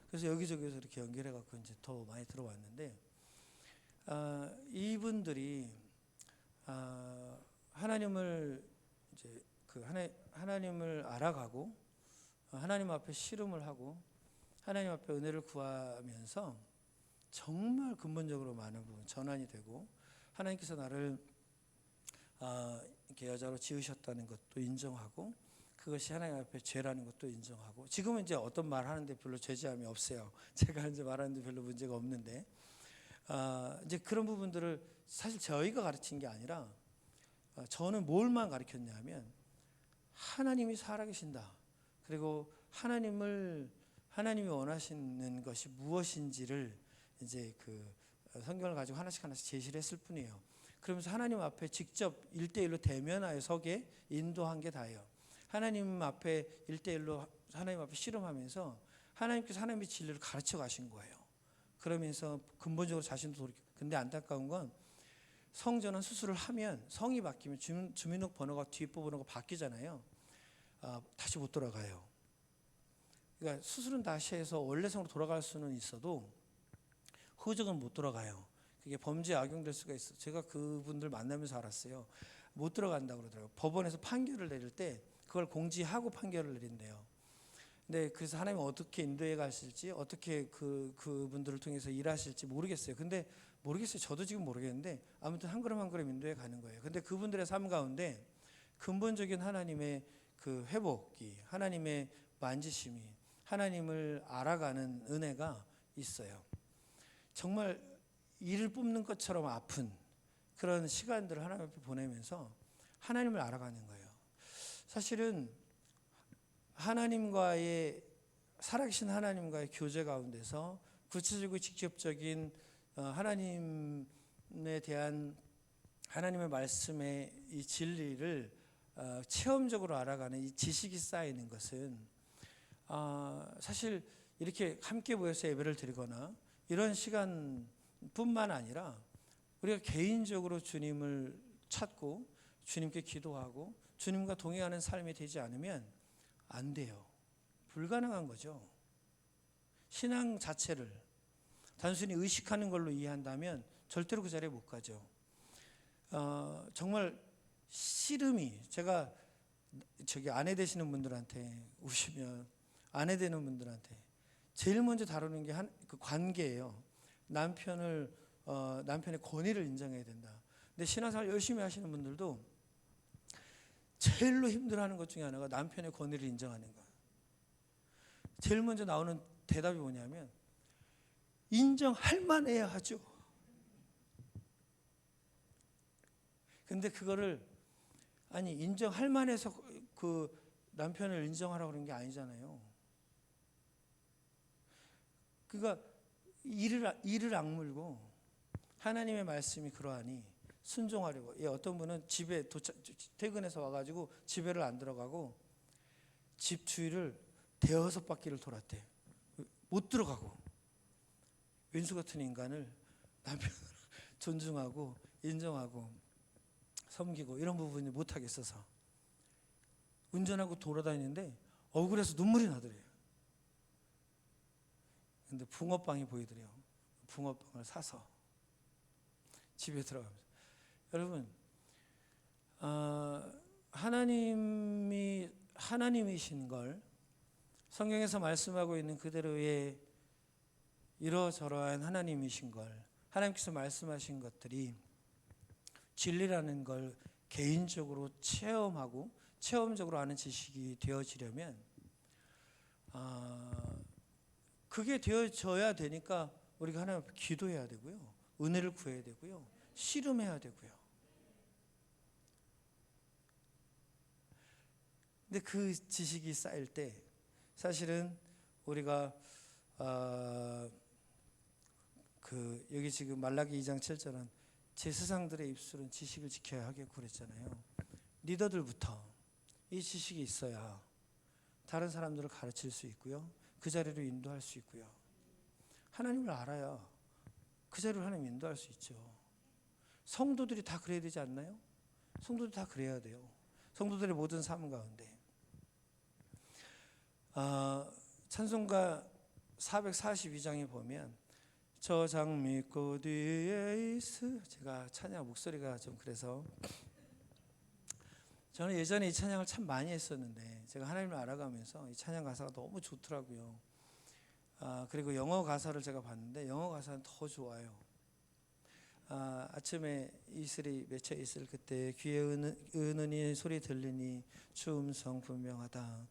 그래서 여기저기서 이렇게 연결해갖고 이제 더 많이 들어왔는데 이분들이 하나님을 이제 하나님을 알아가고 하나님 앞에 씨름을 하고 하나님 앞에 은혜를 구하면서 정말 근본적으로 많은 부분 전환이 되고 하나님께서 나를 이렇게 여자로 지으셨다는 것도 인정하고 그것이 하나님 앞에 죄라는 것도 인정하고 지금은 이제 어떤 말 하는데 별로 죄지함이 없어요. 제가 이제 말하는데 별로 문제가 없는데 이제 그런 부분들을 사실 저희가 가르친 게 아니라 저는 뭘만 가르쳤냐면 하나님이 살아계신다. 그리고 하나님이 원하시는 것이 무엇인지를 이제 그 성경을 가지고 하나씩 제시를 했을 뿐이에요. 그러면서 하나님 앞에 직접 1대1로 대면하여 서게 인도한 게 다예요. 하나님 앞에 1대1로 하나님 앞에 씨름하면서 하나님께서 하나님의 진리를 가르쳐 가신 거예요. 그러면서 근본적으로 자신도 돌이켜. 근데 안타까운 건 성전환 수술을 하면 성이 바뀌면 주민등록번호가 뒷부분으로 바뀌잖아요. 다시 못 돌아가요. 그러니까 수술은 다시 해서 원래 성으로 돌아갈 수는 있어도 후적은 못 돌아가요. 그게 범죄에 악용될 수가 있어요. 제가 그분들 만나면서 알았어요. 못 들어간다고 그러더라고요. 법원에서 판결을 내릴 때 그걸 공지하고 판결을 내린대요. 근데 그래서 하나님은 어떻게 인도해 가실지 어떻게 그분들을 통해서 일하실지 모르겠어요. 근데 모르겠어요. 저도 지금 모르겠는데 아무튼 한 걸음 한 걸음 인도해 가는 거예요. 근데 그분들의 삶 가운데 근본적인 하나님의 그 회복이 하나님의 만지심이 하나님을 알아가는 은혜가 있어요. 정말 이를 뽑는 것처럼 아픈 그런 시간들을 하나님 앞에 보내면서 하나님을 알아가는 거예요. 사실은 하나님과의 살아계신 하나님과의 교제 가운데서 구체적이고 직접적인 하나님에 대한 하나님의 말씀의 이 진리를 체험적으로 알아가는 이 지식이 쌓이는 것은 사실 이렇게 함께 모여서 예배를 드리거나 이런 시간뿐만 아니라 우리가 개인적으로 주님을 찾고 주님께 기도하고 주님과 동행하는 삶이 되지 않으면 안 돼요. 불가능한 거죠. 신앙 자체를 단순히 의식하는 걸로 이해한다면 절대로 그 자리에 못 가죠. 정말 씨름이 제가 저기 아내 되시는 분들한테 우시면 아내 되는 분들한테 제일 먼저 다루는 게 그 관계예요. 남편의 권위를 인정해야 된다. 근데 신앙생활 열심히 하시는 분들도 제일로 힘들어하는 것 중에 하나가 남편의 권위를 인정하는 거예요. 제일 먼저 나오는 대답이 뭐냐면 인정할 만해야 하죠. 근데 그거를 인정할 만해서 그 남편을 인정하라고 그런 게 아니잖아요. 그러니까 이를 악물고 하나님의 말씀이 그러하니 순종하려고. 어떤 분은 집에 퇴근해서 와가지고 집에를 안 들어가고 집 주위를 대여섯 바퀴를 돌았대. 못 들어가고. 왼수 같은 인간을 남편으로 존중하고 인정하고 섬기고 이런 부분이 못하겠어서 운전하고 돌아다니는데 억울해서 눈물이 나더래요. 근데 붕어빵이 보이더래요. 붕어빵을 사서 집에 들어가면서. 여러분, 하나님이신 걸 성경에서 말씀하고 있는 그대로의 이러저러한 하나님이신 걸 하나님께서 말씀하신 것들이 진리라는 걸 개인적으로 체험하고 체험적으로 아는 지식이 되어지려면 그게 되어져야 되니까 우리가 하나님 앞에 기도해야 되고요. 은혜를 구해야 되고요. 씨름해야 되고요. 근데 그 지식이 쌓일 때 사실은 우리가 여기 지금 말라기 2장 7절은 제 세상들의 입술은 지식을 지켜야 하겠고 그랬잖아요. 리더들부터 이 지식이 있어야 다른 사람들을 가르칠 수 있고요. 그 자리로 인도할 수 있고요. 하나님을 알아야 그 자리로 하나님 인도할 수 있죠. 성도들이 다 그래야 되지 않나요? 성도들이 다 그래야 돼요. 성도들의 모든 삶 가운데. 찬송가 442장에 보면 저 장미꽃 위에 있으. 제가 찬양 목소리가 좀 그래서 저는 예전에 이 찬양을 참 많이 했었는데 제가 하나님을 알아가면서 이 찬양 가사가 너무 좋더라고요. 그리고 영어 가사를 제가 봤는데 영어 가사는 더 좋아요. 아침에 이슬이 맺혀 있을 그때 귀에 은은히 소리 들리니 주 음성 분명하다.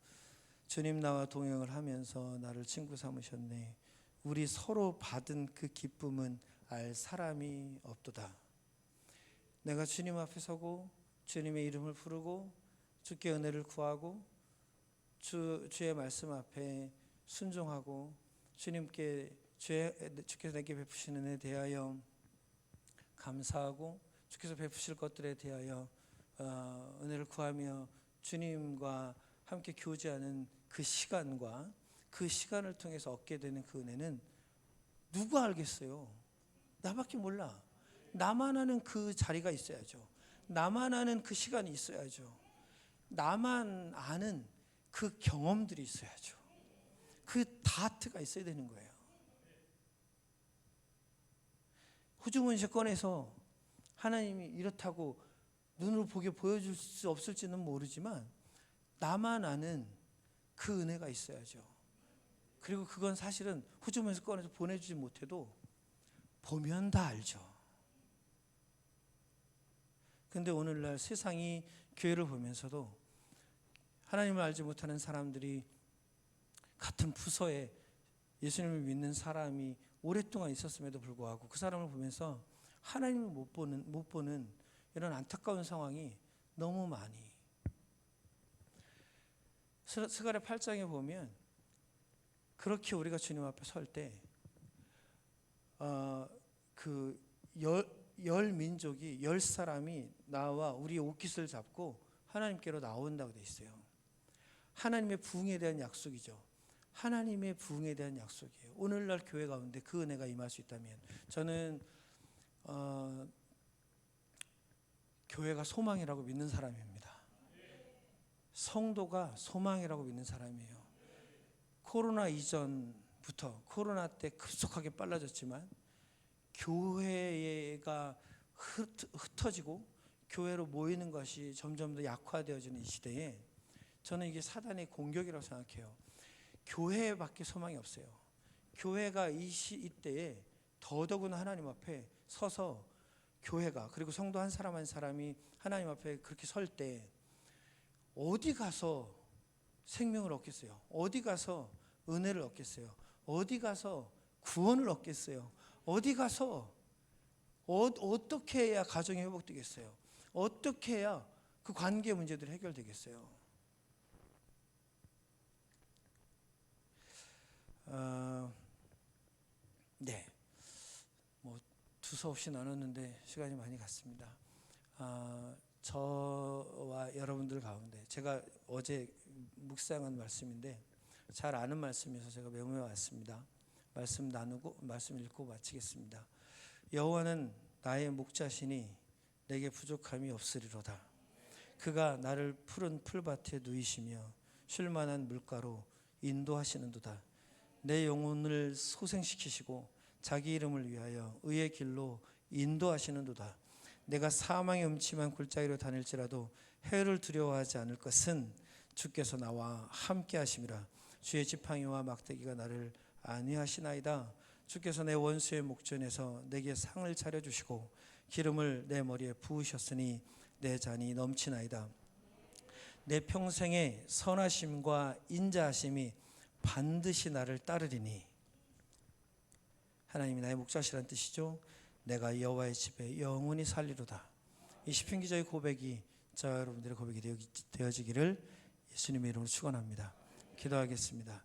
주님 나와 동행을 하면서 나를 친구 삼으셨네. 우리 서로 받은 그 기쁨은 알 사람이 없도다. 내가 주님 앞에 서고 주님의 이름을 부르고 주께 은혜를 구하고 주의 말씀 앞에 순종하고 주께서 내게 베푸시는 은혜에 대하여 감사하고 주께서 베푸실 것들에 대하여 은혜를 구하며 주님과 함께 교제하는 그 시간과 그 시간을 통해서 얻게 되는 그 은혜는 누가 알겠어요? 나밖에 몰라. 나만 아는 그 자리가 있어야죠. 나만 아는 그 시간이 있어야죠. 나만 아는 그 경험들이 있어야죠. 그 다트가 있어야 되는 거예요. 호주문서 꺼내서 하나님이 이렇다고 눈으로 보게 보여줄 수 없을지는 모르지만 나만 아는 그 은혜가 있어야죠. 그리고 그건 사실은 호주문서 꺼내서 보내주지 못해도 보면 다 알죠. 근데 오늘날 세상이 교회를 보면서도 하나님을 알지 못하는 사람들이 같은 부서에 예수님을 믿는 사람이 오랫동안 있었음에도 불구하고 그 사람을 보면서 하나님을 못 보는 이런 안타까운 상황이 너무 많이. 스가랴 8장에 보면 그렇게 우리가 주님 앞에 설 때 그 열 민족이 10사람이 나와 우리의 옷깃을 잡고 하나님께로 나온다고 되어 있어요. 하나님의 부흥에 대한 약속이죠. 하나님의 부흥에 대한 약속이에요. 오늘날 교회 가운데 그 은혜가 임할 수 있다면 저는 교회가 소망이라고 믿는 사람입니다. 성도가 소망이라고 믿는 사람이에요. 코로나 이전부터 코로나 때 급속하게 빨라졌지만 교회가 흩어지고 교회로 모이는 것이 점점 더 약화되어지는 이 시대에 저는 이게 사단의 공격이라고 생각해요. 교회밖에 소망이 없어요. 교회가 이때에 더더구나 하나님 앞에 서서 교회가 그리고 성도 한 사람 한 사람이 하나님 앞에 그렇게 설 때 어디 가서 생명을 얻겠어요? 어디 가서 은혜를 얻겠어요? 어디 가서 구원을 얻겠어요? 어디 가서 어떻게 해야 가정이 회복되겠어요? 어떻게 해야 그 관계 문제들이 해결되겠어요? 네, 뭐 두서없이 나눴는데 시간이 많이 갔습니다. 저와 여러분들 가운데 제가 어제 묵상한 말씀인데 잘 아는 말씀이어서 제가 메모해 왔습니다. 말씀 나누고 말씀 읽고 마치겠습니다. 여호와는 나의 목자시니 내게 부족함이 없으리로다. 그가 나를 푸른 풀밭에 누이시며 쉴 만한 물가로 인도하시는도다. 내 영혼을 소생시키시고 자기 이름을 위하여 의의 길로 인도하시는도다. 내가 사망의 음침한 굴자리로 다닐지라도 해를 두려워하지 않을 것은 주께서 나와 함께 하심이라. 주의 지팡이와 막대기가 나를 안위하시나이다. 주께서 내 원수의 목전에서 내게 상을 차려주시고 기름을 내 머리에 부으셨으니 내 잔이 넘치나이다. 내 평생의 선하심과 인자하심이 반드시 나를 따르리니. 하나님이 나의 목자시란 뜻이죠. 내가 여호와의 집에 영원히 살리로다. 이 시편 기자의 고백이 저와 여러분들의 고백이 되어지기를 예수님의 이름으로 축원합니다. 기도하겠습니다.